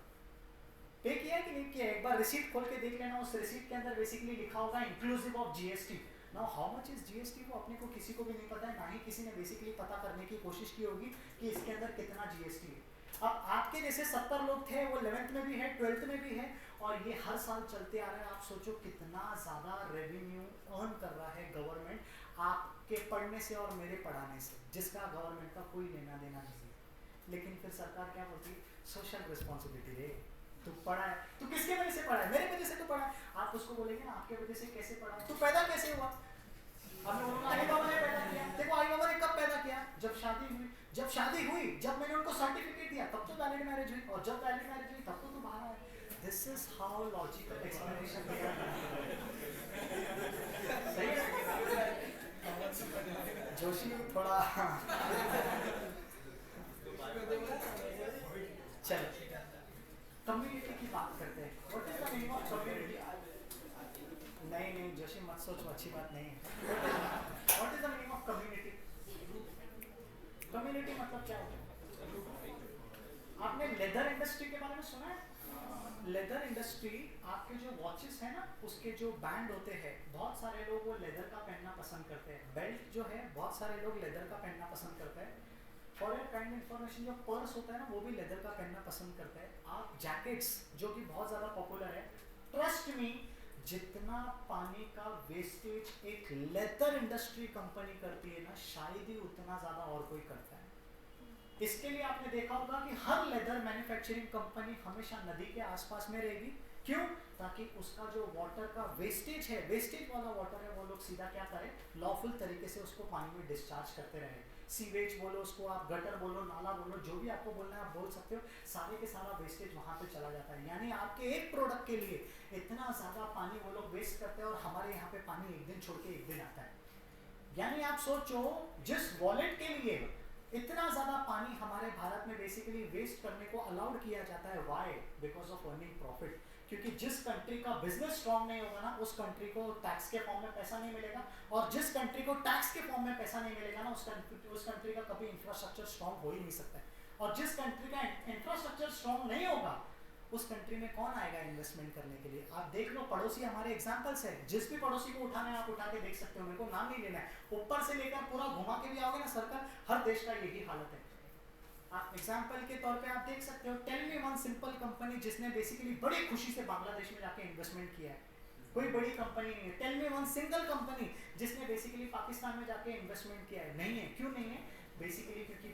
पे किया है कि नहीं किया? एक बार रिसीट खोल के देख लेना, उस रिसीट के अंदर बेसिकली लिखा होगा inclusive of GST. Now how much is GST, वो अपने को किसी को भी नहीं पता है, ना ही किसी ने बेसिकली पता करने की कोशिश की होगी कि इसके अंदर कितना जीएसटी है। अब आपके जैसे 70 लोग थे, वो 11th में भी है, 12th में भी है, और ये हर साल चलते आ रहा है। आप सोचो कितना ज्यादा रेवेन्यू अर्न कर रहा है गवर्नमेंट आपके पढ़ने से और मेरे पढ़ाने से, जिसका गवर्नमेंट का कोई लेना देना नहीं है। लेकिन फिर सरकार क्या बोलती है, सोशल रिस्पॉन्सिबिलिटी रे, तू पढ़ा है, तू किसके वजह से पढ़ा है? मेरे वजह से तू पढ़ा है। आप उसको बोलेंगे ना, आपके वजह से कैसे पढ़ा है? तू पैदा कैसे हुआ? हमने बोला आई बाबा ने पैदा किया। देखो आई बाबा ने कब पैदा किया? जब शादी हुई। जब शादी हुई, जब मैंने उनको सर्टिफिकेट दिया, तब तो वैलिड मैरिज हुई, और जब वैलिड मैरिज हुई तब तो तू बाहर आया। This is how logical explanation दिया सही है जोशी थोड़ा चलो कम्युनिटी की बात करते हैं। What is the meaning of community? नहीं जोशी मत सोचो, अच्छी बात नहीं है। What is the meaning of community? Community मतलब क्या होता है? आपने लेदर इंडस्ट्री के बारे में सुना है? लेदर इंडस्ट्री, आपके जो वॉचेस है ना, उसके जो बैंड होते हैं, बहुत सारे लोग वो लेदर का पहनना पसंद करते हैं। बेल्ट जो है, बहुत सारे लोग लेदर का पहनना पसंद करते हैं। फॉर योर काइंड इन्फॉर्मेशन, जो पर्स होता है ना, वो भी लेदर का पहनना पसंद करते हैं। आप जैकेट्स, जो कि बहुत ज़्यादा पॉपुलर है, ट्रस्ट मी, जितना पानी का वेस्टेज एक लेदर इंडस्ट्री कंपनी करती है ना, शायद ही उतना ज़्यादा और कोई करता है। इसके लिए आपने देखा होगा कि हर लेदर मैन्युफैक्चरिंग कंपनी हमेशा नदी के आसपास में रहेगी। क्यों? ताकि उसका जो वाटर का वेस्टेज है, वेस्टेज वाला वाटर है, वो लोग सीधा क्या करें, लॉफुल तरीके से उसको पानी में डिस्चार्ज करते रहे। सीवेज बोलो उसको, आप गटर बोलो, नाला बोलो, जो भी आपको बोलना है आप बोल सकते हो, सारे के सारा वेस्टेज वहाँ पे चला जाता है। यानी आपके एक प्रोडक्ट के लिए इतना ज़्यादा पानी वो लोग वेस्ट करते हैं, और हमारे यहाँ पे पानी एक दिन छोड़ के एक दिन आता है। यानी आप सोचो जिस वॉलेट के लिए इतना ज्यादा पानी हमारे भारत में बेसिकली वेस्ट करने को अलाउड किया जाता है, why? Because of earning profit. क्योंकि जिस कंट्री का बिजनेस स्ट्रांग नहीं होगा ना, उस कंट्री को टैक्स के फॉर्म में पैसा नहीं मिलेगा, और जिस कंट्री को टैक्स के फॉर्म में पैसा नहीं मिलेगा ना, उस कंट्री का कभी इंफ्रास्ट्रक्चर स्ट्रांग हो ही नहीं सकता है। और जिस कंट्री का इंफ्रास्ट्रक्चर स्ट्रांग नहीं होगा, उस कंट्री में कौन आएगा इन्वेस्टमेंट करने के लिए? आप देख लो, पड़ोसी हमारे एग्जांपल्स है, जिस भी पड़ोसी को उठाना है आप उठा के देख सकते हो, मेरे को नाम नहीं लेना है, ऊपर से लेकर पूरा घुमा के भी आओगे ना सर्कल, हर देश का यही हालत है। आप एग्जांपल के तौर पे आप देख सकते हो, tell me one simple company जिसने बेसिकली बड़ी खुशी से बांग्लादेश में जाके इन्वेस्टमेंट किया है। कोई बड़ी कंपनी नहीं है। Tell me one single company जिसने बेसिकली पाकिस्तान में जाके इन्वेस्टमेंट किया है। नहीं है। क्यों नहीं है? बेसिकली क्योंकि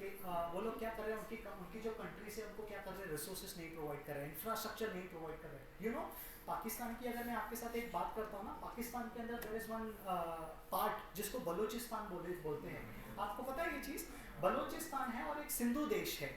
वो लोग क्या कर रहे हैं, उनकी जो कंट्री से उनको क्या कर रहे हैं, रिसोर्सेज नहीं प्रोवाइड कर रहे हैं, इंफ्रास्ट्रक्चर नहीं प्रोवाइड कर रहे हैं। यू नो, पाकिस्तान की अगर मैं आपके साथ एक बात करता हूँ ना, पाकिस्तान के अंदर देयर इज वन पार्ट जिसको बलूचिस्तान बोलते हैं। आपको पता है ये चीज़? बलूचिस्तान है और एक सिंधु देश है।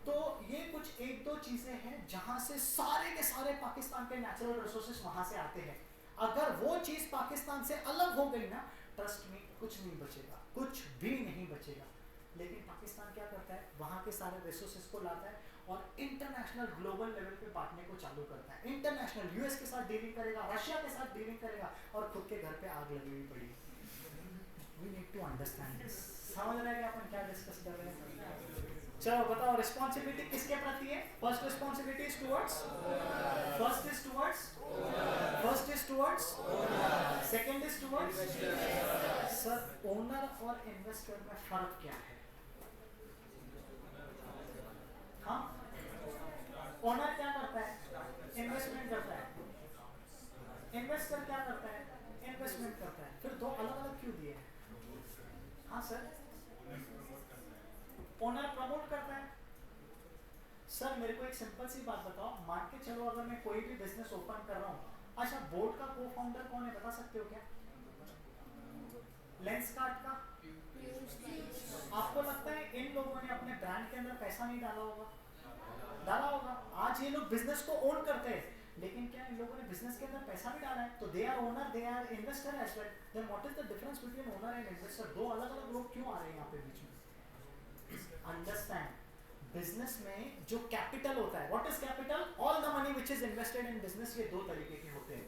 तो ये कुछ एक दो चीज़ें हैं जहाँ से सारे के सारे पाकिस्तान के नेचुरल रिसोर्सेज वहाँ से आते हैं। अगर वो चीज़ पाकिस्तान से अलग हो गई ना, ट्रस्ट में कुछ नहीं बचेगा, कुछ भी नहीं बचेगा। लेकिन पाकिस्तान क्या करता है, वहाँ के सारे रिसोर्सेज को लाता है और इंटरनेशनल ग्लोबल लेवल पे बांटने को चालू करता है। इंटरनेशनल यूएस के साथ डीलिंग करेगा, रशिया के साथ डीलिंग करेगा, और खुद के घर पे आग लगी हुई पड़ी। We need to understand this. समझ रहे हैं कि अपन क्या डिस्कस कर रहे हैं? चलो बताओ, रिस्पॉन्सिबिलिटी किसके प्रति है? First responsibility is towards, first is towards, second is towards. Sir, owner और इन्वेस्टर में फर्क क्या है? हाँ, ओनर क्या करता है? इन्वेस्टमेंट करता है। इन्वेस्टर क्या करता है? इन्वेस्टमेंट करता है। फिर दो अलग अलग क्यों दिए हैं? हाँ सर, ओनर प्रमोट करता है। सर मेरे को एक सिंपल सी बात बताओ, मान के चलो अगर मैं कोई भी बिजनेस ओपन कर रहा हूँ, अच्छा बोर्ड का को फाउंडर कौन है बता सकते हो क्या? लेंसकार्ट का? आपको लगता है इन लोगों ने अपने ब्रांड के अंदर पैसा नहीं डाला होगा? डाला होगा। आज ये लोग बिजनेस को ओन करते हैं, लेकिन क्या इन लोगों ने बिजनेस के अंदर पैसा भी डाला है? तो they are owner, they are investor as well. Then what is the difference between owner and investor? दो अलग अलग लोग क्यों आ रहे हैं यहाँ पे बीच में? अंडरस्टैंड, बिजनेस में जो कैपिटल होता है, what is capital? All the money which is invested in business. ये दो तरीके के होते हैं,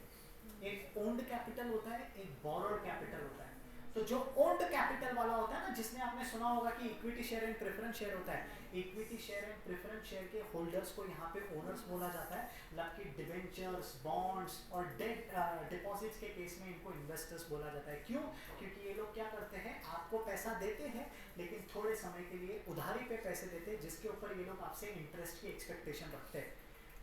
एक ओन्ड कैपिटल होता है, एक बोरोड कैपिटल होता है। तो जो ओन्ड कैपिटल वाला होता है ना, जिसने आपने सुना होगा कि equity share and preference share होता है, equity share and preference share के होल्डर्स को यहाँ पे ओनर्स बोला जाता है, जबकि डिबेंचर्स, बॉन्ड्स और डेट डिपॉजिट्स के केस में इनको इन्वेस्टर्स बोला जाता है। क्यों? क्योंकि ये लोग क्या करते हैं, आपको पैसा देते हैं लेकिन थोड़े समय के लिए उधारी पे पैसे देते हैं, जिसके ऊपर ये लोग आपसे इंटरेस्ट की एक्सपेक्टेशन रखते हैं।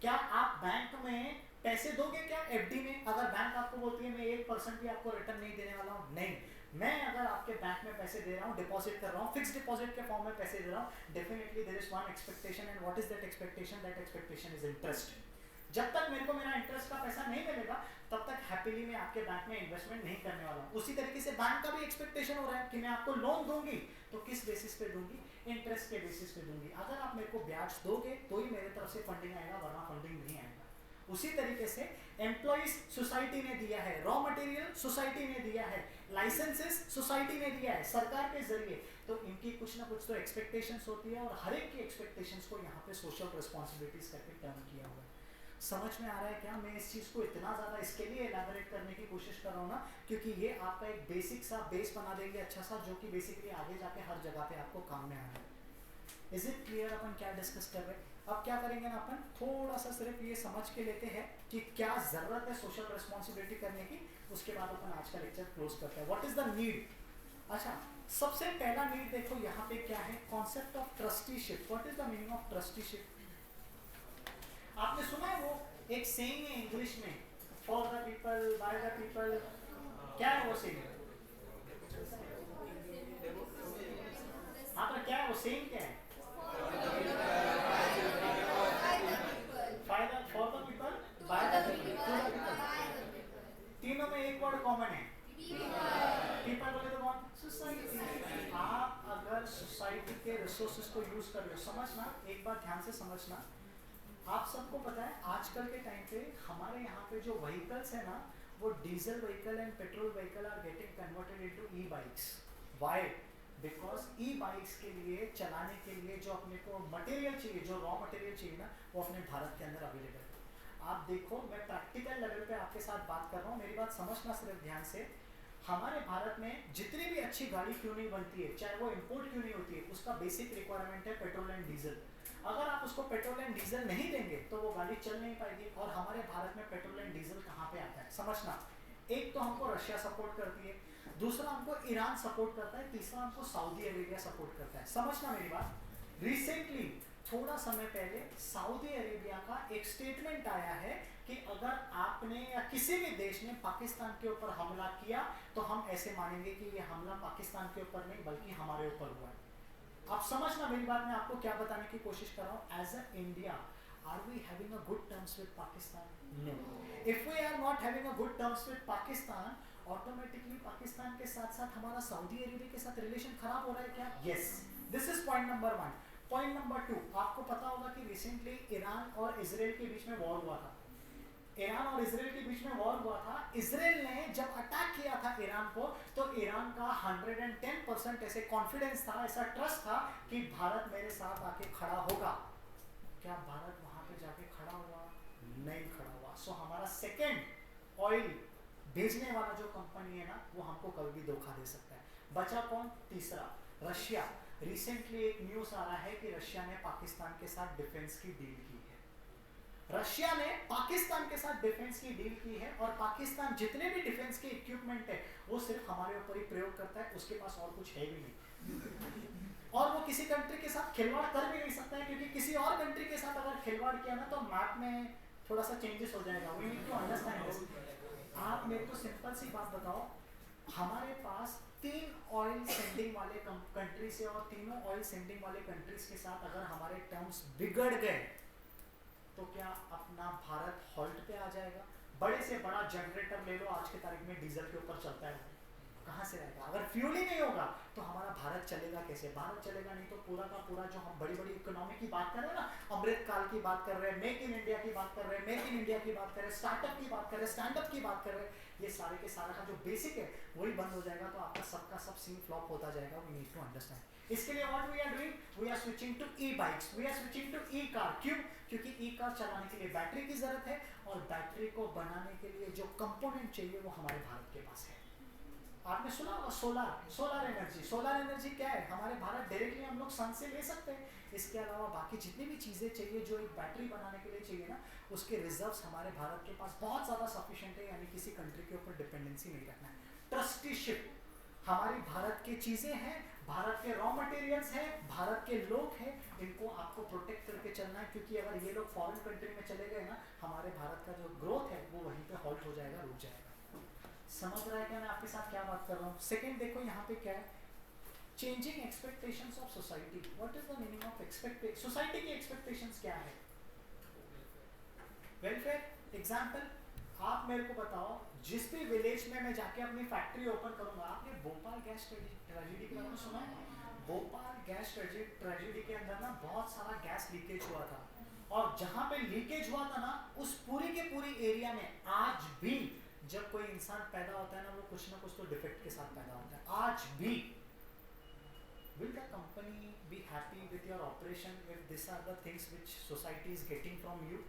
क्या आप बैंक में पैसे दोगे क्या एफडी में? अगर बैंक आपको बोलती है मैं 1% भी आपको रिटर्न नहीं देने वाला हूँ, नहीं। मैं अगर आपके बैंक में पैसे दे रहा हूँ, डिपॉजिट कर रहा हूँ, फिक्स डिपॉजिट के फॉर्म में पैसे दे रहा हूँ, definitely there is one expectation, and what is that expectation? That expectation is interest. जब तक मेरे को मेरा इंटरेस्ट का पैसा नहीं मिलेगा, तब तक हैप्पीली मैं आपके बैंक में इन्वेस्टमेंट नहीं करने वाला हूँ। उसी तरीके से बैंक का भी एक्सपेक्टेशन हो रहा है कि मैं आपको लोन दूंगी, तो किस बेसिस पे दूंगी? इंटरेस्ट के बेसिस पे दूंगी। अगर आप मेरे को ब्याज दोगे तो ही मेरे तरफ से फंडिंग आएगा, वरना फंडिंग नहीं आएगा। उसी तरीके से एम्प्लॉइज सोसाइटी ने दिया है, रॉ मटेरियल सोसाइटी ने दिया है, लाइसेंसेस सोसाइटी ने दिया है सरकार के जरिए, तो इनकी कुछ ना कुछ तो एक्सपेक्टेशंस होती है, और हर एक की एक्सपेक्टेशंस को यहाँ पे सोशल रिस्पॉन्सिबिलिटीज करके टर्न किया हुआ है। समझ में आ रहा है क्या? मैं इस चीज़ को इतना ज़्यादा इसके लिए एलैबोरेट करने की कोशिश कर रहा हूँ ना, क्योंकि ये आपका एक बेसिक सा बेस बना देंगे अच्छा सा, जो कि बेसिकली आगे जाके हर जगह पे आपको काम में आना है। इज इट क्लियर अपन क्या डिस्कस कर रहे हैं? अब क्या करेंगे ना, अपन थोड़ा सा सिर्फ ये समझ के लेते हैं कि क्या ज़रूरत है सोशल रिस्पॉन्सिबिलिटी करने की, उसके बाद अपन आज का लेक्चर क्लोज करते हैं। What is the need? अच्छा, सबसे पहला नीड देखो यहाँ पे क्या है, concept of trusteeship. What is the meaning of trusteeship? आपने सुना है वो एक सेइंग है इंग्लिश में, for the people by the people. क्या है वो सेइंग? हाँ, पर क्या है वो सेइंग? क्या है? फायदा for the people by the people. तीनों में एक वर्ड कॉमन है, पीपल बोले तो कौन? सोसाइटी। आप अगर सोसाइटी के रिसोर्सेज को यूज कर रहे हो, समझना एक बात ध्यान से समझना, आप सबको पता है आजकल के टाइम पे हमारे यहाँ पे जो व्हीकल्स है ना, वो diesel vehicle and petrol vehicle are getting converted into e bikes. Why? Because e bikes के लिए चलाने के लिए जो अपने को मटेरियल चाहिए, जो रॉ मटेरियल चाहिए ना, वो अपने भारत के अंदर अवेलेबल है। आप देखो, मैं प्रैक्टिकल लेवल पे आपके साथ बात कर रहा हूँ, मेरी बात समझना सिर्फ ध्यान से। हमारे भारत में जितनी भी अच्छी गाड़ी क्यों नहीं बनती है, चाहे वो इंपोर्ट क्यों नहीं होती है, उसका बेसिक रिक्वायरमेंट है पेट्रोल एंड डीजल। अगर आप उसको पेट्रोल एंड डीजल नहीं देंगे तो वो गाड़ी चल नहीं पाएगी। और हमारे भारत में पेट्रोल एंड डीजल कहाँ पे आता है समझना। एक तो हमको रशिया सपोर्ट करती है, दूसरा हमको ईरान सपोर्ट करता है, तीसरा हमको सऊदी अरेबिया सपोर्ट करता है। समझना मेरी बात। रिसेंटली थोड़ा समय पहले सऊदी अरेबिया का एक स्टेटमेंट आया है कि अगर आपने या किसी भी देश ने पाकिस्तान के ऊपर हमला किया तो हम ऐसे मानेंगे कि ये हमला पाकिस्तान के ऊपर नहीं बल्कि हमारे ऊपर हुआ है। आप समझना मेरी बात, मैं आपको क्या बताने की कोशिश कर रहा हूँ। As a India, are we having a good terms with Pakistan? No. If we are not having a good terms with Pakistan, automatically Pakistan के साथ साथ हमारा सऊदी अरेबिया के साथ रिलेशन खराब हो रहा है क्या? Yes, this is point number 1। Point number 2, आपको पता होगा कि रिसेंटली ईरान और इजराइल के बीच में वॉर हुआ था। ईरान और इजराइल के बीच में वॉर हुआ था। इजराइल ने जब अटैक किया था ईरान को, तो ईरान का 110% ऐसे कॉन्फिडेंस था, ऐसा ट्रस्ट था कि भारत मेरे साथ आके खड़ा होगा। क्या भारत वहां पे जाके खड़ा हुआ? नहीं खड़ा हुआ। सो हमारा सेकेंड ऑयल भेजने वाला जो कंपनी है ना, वो हमको कभी भी धोखा दे सकता है। बचा कौन? तीसरा, रशिया। रिसेंटली एक न्यूज आ रहा है कि रशिया ने पाकिस्तान के साथ डिफेंस की डील की है। रशिया ने पाकिस्तान के साथ डिफेंस की डील की है, और पाकिस्तान जितने भी डिफेंस के इक्विपमेंट है वो सिर्फ हमारे ऊपर ही प्रयोग करता है, उसके पास और कुछ है भी नहीं। और वो किसी कंट्री के साथ खिलवाड़ कर भी नहीं सकता है, क्योंकि किसी और कंट्री के साथ अगर खिलवाड़ किया ना तो मैप में थोड़ा सा चेंजेस हो जाएगा। We need to understand this. आप मेरे को सिंपल सी बात बताओ, हमारे पास 3 ऑयल सेंडिंग वाले कंट्रीज है, और तीनों ऑयल सेंडिंग वाले कंट्रीज के साथ अगर हमारे टर्म्स बिगड़ गए तो क्या अपना भारत हॉल्ट पे आ जाएगा? बड़े से बड़ा जनरेटर ले लो, आज के तारीख में डीजल के ऊपर चलता है, कहाँ से रहेगा? अगर फ्यूल ही नहीं होगा तो हमारा भारत चलेगा कैसे? भारत चलेगा नहीं तो पूरा का पूरा जो हम बड़ी बड़ी इकोनॉमी की बात कर रहे हैं ना, अमृत काल की बात कर रहे हैं, मेक इन इंडिया की बात कर रहे हैं, मेक इन इंडिया की बात कर रहे हैं, स्टार्टअप की बात कर रहे हैं, स्टैंडअप की बात कर रहे हैं, ये सारे के सारा का जो बेसिक है वही बंद हो जाएगा, तो आपका सबका सब सीन फ्लॉप होता जाएगा। We need to understand. इसके लिए what we are doing, we are switching to e bikes, we are switching to e car. क्यों? क्योंकि ई कार चलाने के लिए बैटरी की जरूरत है, और बैटरी को बनाने के लिए जो कंपोनेंट चाहिए वो हमारे भारत के पास है। आपने सुना होगा सोलर एनर्जी। सोलर एनर्जी क्या है? हमारे भारत डायरेक्टली हम लोग सन से ले सकते हैं। इसके अलावा बाकी जितनी भी चीज़ें चाहिए जो एक बैटरी बनाने के लिए चाहिए ना, उसके रिजर्व्स हमारे भारत के पास बहुत ज़्यादा सफिशिएंट है, यानी किसी कंट्री के ऊपर डिपेंडेंसी नहीं रखना है। ट्रस्टीशिप, हमारी भारत की चीज़ें हैं, भारत के रॉ मटेरियल्स हैं, भारत के लोग हैं, इनको आपको प्रोटेक्ट करके चलना है, क्योंकि अगर ये लोग फॉरेन कंट्री में चले गए ना, हमारे भारत का जो ग्रोथ है वो वहीं पे हॉल्ट हो जाएगा, रुक जाएगा। समझ रहा है क्या मैं आपके साथ क्या बात कर रहा हूँ? सेकंड देखो यहाँ पे क्या है, changing expectations of society. What is the meaning of expectation? Society की एक्सपेक्टेशंस क्या है? वेलफेयर। एग्जाम्पल, आप मेरे को बताओ, जिस भी विलेज में मैं जाके अपनी फैक्ट्री ओपन करूंगा, आपने भोपाल गैस ट्रेजेडी के बारे में सुना है? भोपाल गैस ट्रेजेडी के अंदर ना बहुत सारा गैस लीकेज हुआ था, और जहां पे लीकेज हुआ था ना, उस पूरी के पूरी एरिया में आज भी जब कोई इंसान पैदा होता है ना, वो कुछ ना कुछ तो डिफेक्ट के साथ पैदा होता है आज भी। Will the company be happy with your operation if these are the things which society is getting from you?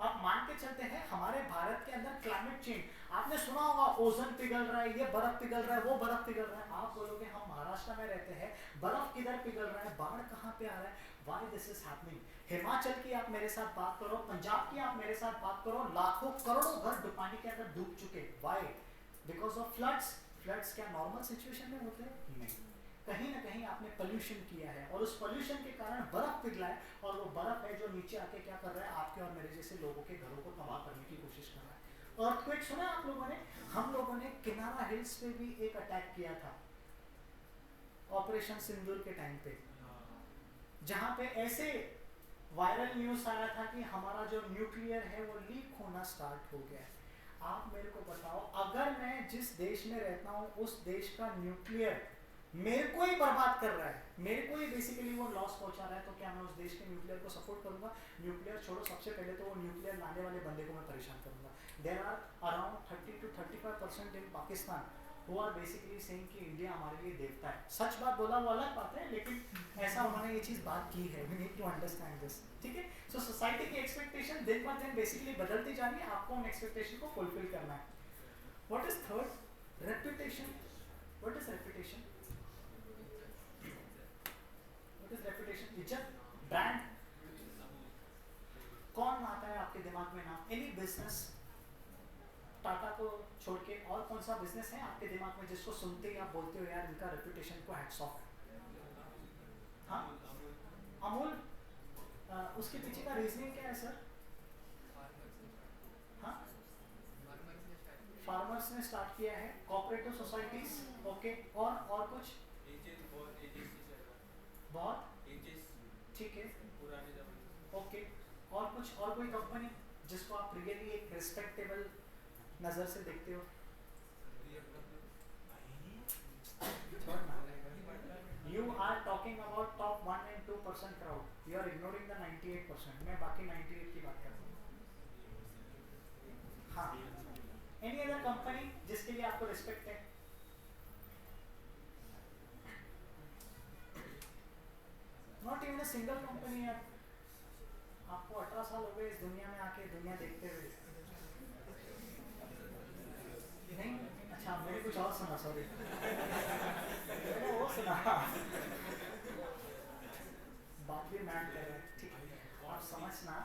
अब मान के चलते हैं हमारे भारत के अंदर क्लाइमेट चेंज, आपने सुना होगा ओजोन पिघल रहा है, ये बर्फ पिघल रहा है, वो बर्फ पिघल रहा है। आप बोलोगे हम महाराष्ट्र में रहते हैं, बर्फ किधर पिघल रहा है, बाढ़ कहाँ पे आ रहा है? Why this is happening? Himachal की आप मेरे साथ बात करो, पंजाब की आप मेरे साथ बात करो, लाखों करोड़ों घर पानी के अंदर डूब चुके। Why? Because of floods. Floods क्या नॉर्मल सिचुएशन में होते हैं? नहीं, कहीं ना कहीं आपने पोल्यूशन किया है, और उस पोल्यूशन के कारण बर्फ पिघला है, और वो बर्फ है जो नीचे आके क्या कर रहा है, आपके और मेरे जैसे लोगों के घरों को तबाह करने की कोशिश कर रहा है। अर्थक्वेक सुना आप लोगों ने? हम लोगों ने किनारा हिल्स पे भी एक अटैक किया था ऑपरेशन सिंदूर के टाइम पे, जहां पे ऐसे वायरल न्यूज आया था कि हमारा जो न्यूक्लियर है वो लीक होना स्टार्ट हो गया है। आप मेरे को बताओ, अगर मैं जिस देश में रहता हूँ उस देश का न्यूक्लियर मेरे को ही बर्बाद कर रहा है, मेरे को ही बेसिकली वो लॉस पहुंचा रहा है, तो क्या मैं उस देश के न्यूक्लियर को सपोर्ट करूंगा? न्यूक्लियर छोड़ो, सबसे पहले तो वो न्यूक्लियर लाने वाले बंदे को मैं परेशान करूंगा। There are around 30 to 35% in Pakistan who are basically saying कि इंडिया हमारे लिए देवता है. सच बात बोला वो अलग बात है, लेकिन ऐसा उन्होंने ये चीज़ बात की है. We need to understand this. ठीक है. So सोसाइटी की एक्सपेक्टेशन दिन ब दिन बेसिकली बदलती जा रही है, आपको उन एक्सपेक्टेशन को फुलफिल करना है. What is third? Reputation. What is reputation? What is reputation? इज्जत, ब्रांड. कौन आता है आपके दिमाग में नाम? एनी बिजनेस, टाटा को छोड़ के और कौन सा बिजनेस है आपके दिमाग में जिसको सुनते ही आप बोलते हो यार इनका रेपुटेशन को हैट्स ऑफ? हाँ, अमूल. उसके पीछे का रीजनिंग क्या है सर? हाँ, फार्मर्स ने स्टार्ट किया है. Cooperative societies. ओके. और कुछ बहुत ठीक है. ओके. और कुछ, और कोई कंपनी जिसको आप रियली एक रिस्पेक्टेबल नजर से देखते हो? You are talking about top 1 and 2% crowd. You are ignoring the 98%. मैं बाकी 98 की बात कर रहा हूँ. हाँ. Any other company जिसके लिए आपको रिस्पेक्ट है? Not even a single company है. आपको 18 साल हो गए इस दुनिया में आके, दुनिया देखते हुए. नहीं, अच्छा मैंने कुछ और सुना, सॉरी. मैंने वो सुना. बात भी मैट कर रहे हैं. ठीक है, आप समझना.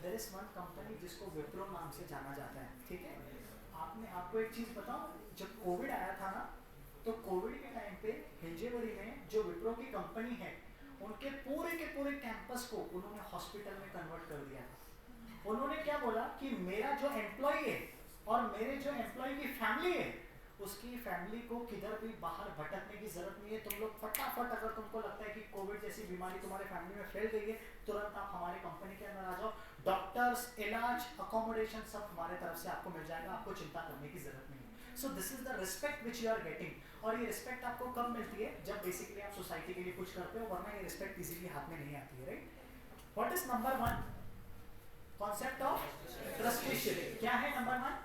देयर इज वन कंपनी जिसको विप्रो नाम से जाना जाता है. ठीक है. आपको एक चीज़ बताऊं, जब कोविड आया था ना, तो कोविड के टाइम पे हिंजेवरी में जो विप्रो की कंपनी है, उनके पूरे के पूरे कैंपस को उन्होंने हॉस्पिटल में कन्वर्ट कर दिया था. उन्होंने क्या बोला कि मेरा जो एम्प्लॉय है और मेरे जो एम्प्लॉय की फैमिली है, उसकी फैमिली को किधर भी बाहर भटकने की जरूरत नहीं है. तुम लोग फटाफट, अगर तुमको लगता है कि कोविड जैसी बीमारी तुम्हारे फैमिली में फैल गई है, तुरंत आप हमारे कंपनी के अंदर आ जाओ. डॉक्टर्स, इलाज, अकोमोडेशन सब हमारे तरफ से आपको मिल जाएगा. आपको चिंता करने की जरूरत नहीं है. So this is the respect which you are getting. और ये रिस्पेक्ट आपको कब मिलती है? जब बेसिकली आप सोसाइटी के लिए कुछ करते हो, वरना ये रिस्पेक्ट इजीली हाथ में नहीं आती है. Right. What is number 1 concept of trusteeship? क्या है नंबर 1?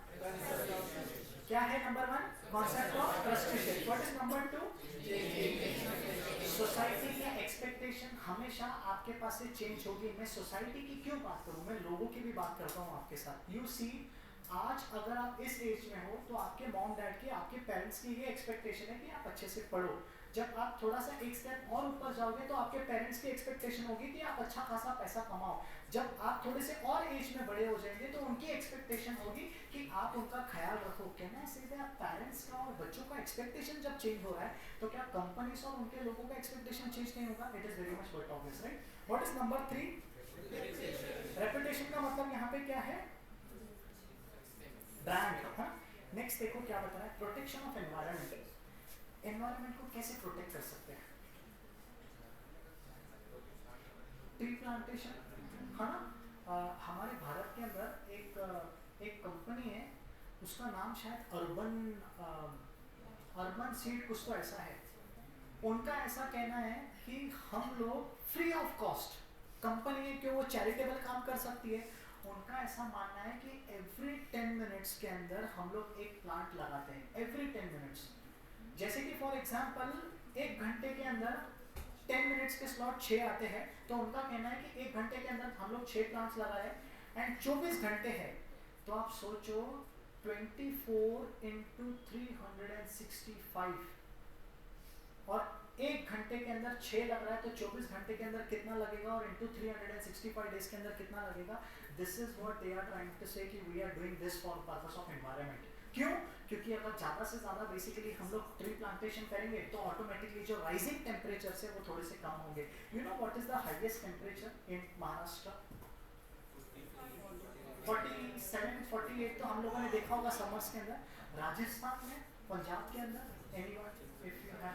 क्या है number 1? Concept of trusteeship. What is number 2? Society की एक्सपेक्टेशन हमेशा आपके पास से चेंज होगी. मैं सोसाइटी की क्यों बात करूं, मैं लोगों की भी बात करता हूं आपके साथ. यू सी, आज अगर आप इस एज में हो तो आपके मॉम डैड की, आपके पेरेंट्स की ये एक्सपेक्टेशन है कि आप अच्छे से पढ़ो. जब आप थोड़ा सा एक स्टेप और ऊपर जाओगे तो आपके पेरेंट्स की एक्सपेक्टेशन होगी कि आप अच्छा खासा पैसा कमाओ. जब आप थोड़े से और एज में बड़े हो जाएंगे तो उनकी एक्सपेक्टेशन होगी कि आप उनका ख्याल रखो. कहना है सीधे, आप पेरेंट्स का और बच्चों का एक्सपेक्टेशन जब चेंज हो रहा है तो क्या कंपनीज और उनके लोगों का एक्सपेक्टेशन चेंज नहीं होगा? It is very much but obvious. Right. What is number 3? Reputation का मतलब यहाँ पे क्या है? ब्रांड. नेक्स्ट देखो क्या बता रहा है. Protection of environment. एनवायरनमेंट को कैसे प्रोटेक्ट कर सकते हैं? ट्री प्लांटेशन, है ना. हमारे भारत के अंदर एक कंपनी है, उसका नाम शायद अर्बन सीड कुछ तो ऐसा है. उनका ऐसा कहना है कि हम लोग फ्री ऑफ कॉस्ट, कंपनी है कि वो चैरिटेबल काम कर सकती है. उनका ऐसा मानना है कि एवरी 10 मिनट्स के अंदर हम लोग एक प्लांट लगाते हैं. Every 10 minutes. जैसे कि फॉर एग्जांपल 1 घंटे के अंदर 10 मिनट्स के स्लॉट 6 आते हैं, तो उनका कहना है कि 1 घंटे के अंदर हम लोग 6 प्लांट्स लगाए एंड 24 घंटे है. तो आप सोचो 24 इंटू 365, और 1 घंटे के अंदर 6 लग रहा है, तो 24 घंटे के अंदर कितना लगेगा, और इंटू 365 डेज के अंदर कितना लगेगा. This is what they are trying to say कि we are doing this for purpose of environment. क्यों? क्योंकि अगर ज़्यादा से ज़्यादा बेसिकली हम लोग ट्री प्लांटेशन करेंगे तो ऑटोमेटिकली जो राइजिंग टेम्परेचर है वो थोड़े से कम होंगे. You know what is the highest temperature in Maharashtra? 47, 48 तो हम लोगों ने देखा होगा समर्स के अंदर. राजस्थान में, पंजाब के अंदर, एनीवन इफ यू हैव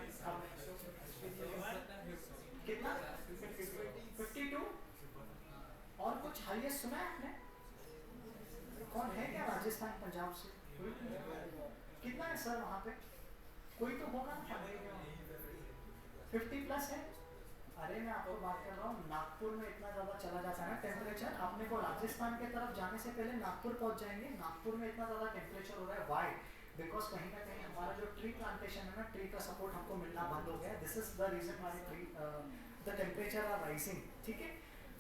कितना? 52. और कुछ हाईएस्ट सुना है आपने? कौन है क्या राजस्थान पंजाब से? कितना है सर वहाँ पे? कोई तो होगा ना. 50 प्लस है. अरे मैं आपको बात कर रहा हूँ, नागपुर में इतना ज़्यादा चला जाता है ना टेम्परेचर. आपने को राजस्थान के तरफ जाने से पहले नागपुर पहुँच जाएंगे. नागपुर में इतना ज़्यादा टेम्परेचर हो रहा है. वाई? बिकॉज कहीं ना कहीं हमारा जो ट्री प्लांटेशन है ना, ट्री का सपोर्ट हमको मिलना बंद हो गया. This is the reason why tree the temperature are rising. ठीक है.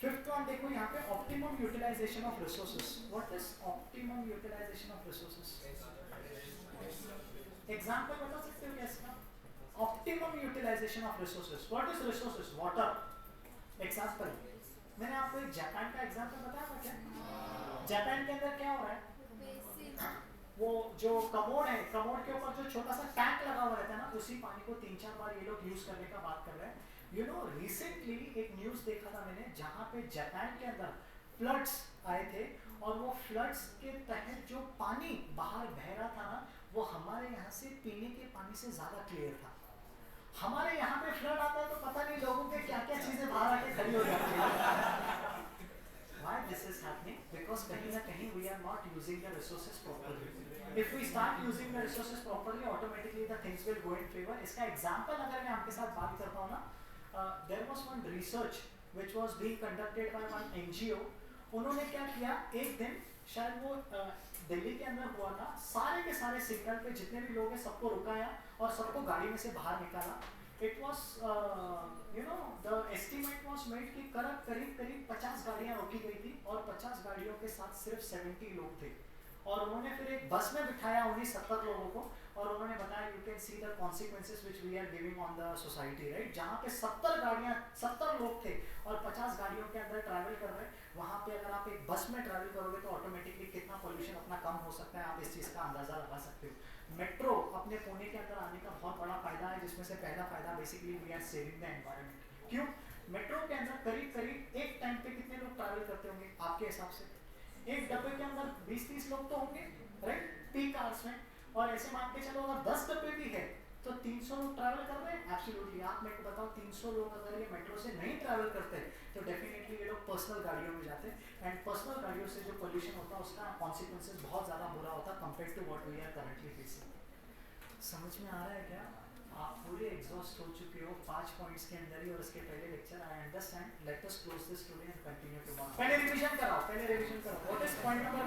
फिफ्थ वन देखो यहाँ पे optimum utilisation of resources. What is optimum utilisation of resources? Example बता सकते हो क्या इसका? Optimum utilisation of resources. What is resources? Water. Example मैंने आपको एक जापान का एग्जांपल बताया था क्या? जापान के अंदर क्या हो रहा है? वो जो कमोड है, कमोड के ऊपर जो छोटा सा टैंक लगा हुआ रहता है ना, उसी पानी को 3-4 बार ये लोग यूज करने का बात कर रहे हैं. यू नो रिसेंटली एक न्यूज देखा था मैंने जहाँ पे जापान के अंदर फ्लड्स आए थे और वो फ्लड्स के तहत जो पानी बाहर बह रहा था ना, वो हमारे यहाँ से पीने के पानी से ज्यादा क्लियर था. हमारे यहाँ पे फ्लड आता है तो पता नहीं लोगों के क्या क्या चीजें बाहर आके खड़ी हो जाती है. Why this is happening? Because कहीं ना कहीं we are not using the resources properly. If we start using the resources properly, automatically the things will go in favor. इसका example अगर मैं आपके साथ बात करता हूँ ना, there was one research which was being conducted by one NGO. उन्होंने क्या किया, एक दिन शायद वो दिल्ली के अंदर हुआ था, सारे के सारे सिग्नल पे जितने भी लोग हैं सबको रुकाया और सबको गाड़ी में से बाहर निकाला. It was, you know, the estimate was made कि करीब 50 गाड़ियाँ रोकी गई थी और 50 गाड़ियों के साथ सिर्फ 70 लोग थे. और उन्होंने फिर एक बस में बिठाया उन्हीं 70 लोगों को और उन्होंने बताया you can see the consequences which we are giving on the society, right. जहाँ पे 70 लोग थे और 50 गाड़ियों के अंदर ट्रैवल कर रहे हैं, वहाँ पे अगर आप एक बस में ट्रैवल करोगे तो ऑटोमेटिकली कितना पॉल्यूशन अपना कम हो सकता है, आप इस चीज़ का अंदाजा लगा सकते हो. मेट्रो अपने पुणे के अंदर आने का बहुत बड़ा फायदा है, जिसमें से पहला फायदा basically we are saving the environment. क्यों? मेट्रो के अंदर करीब एक टाइम पे कितने लोग ट्रैवल करते होंगे आपके हिसाब से? एक डब्बे के अंदर 20-30 लोग तो होंगे, राइट, पीक आवर्स में. और ऐसे मान के चलो अगर 10 डब्बे भी है तो 300 लोग ट्रैवल कर रहे हैं. एब्सोल्युटली. आप मेरे को बताओ 300 लोग अगर ये मेट्रो से नहीं ट्रैवल करते तो डेफिनेटली ये लोग पर्सनल गाड़ियों में जाते हैं. एंड पर्सनल गाड़ियों से जो पोल्यूशन होता है उसका कॉन्सिक्वेंसेस बहुत ज़्यादा बुरा होता है compare to what we are currently facing. समझ में आ रहा है क्या? आप पूरे एग्जॉस्ट हो चुके हो 5 पॉइंट्स के अंदर ही और उसके पहले lecture. I understand. Let us close this today and continue tomorrow. पहले रिवीजन कराओ. What is point number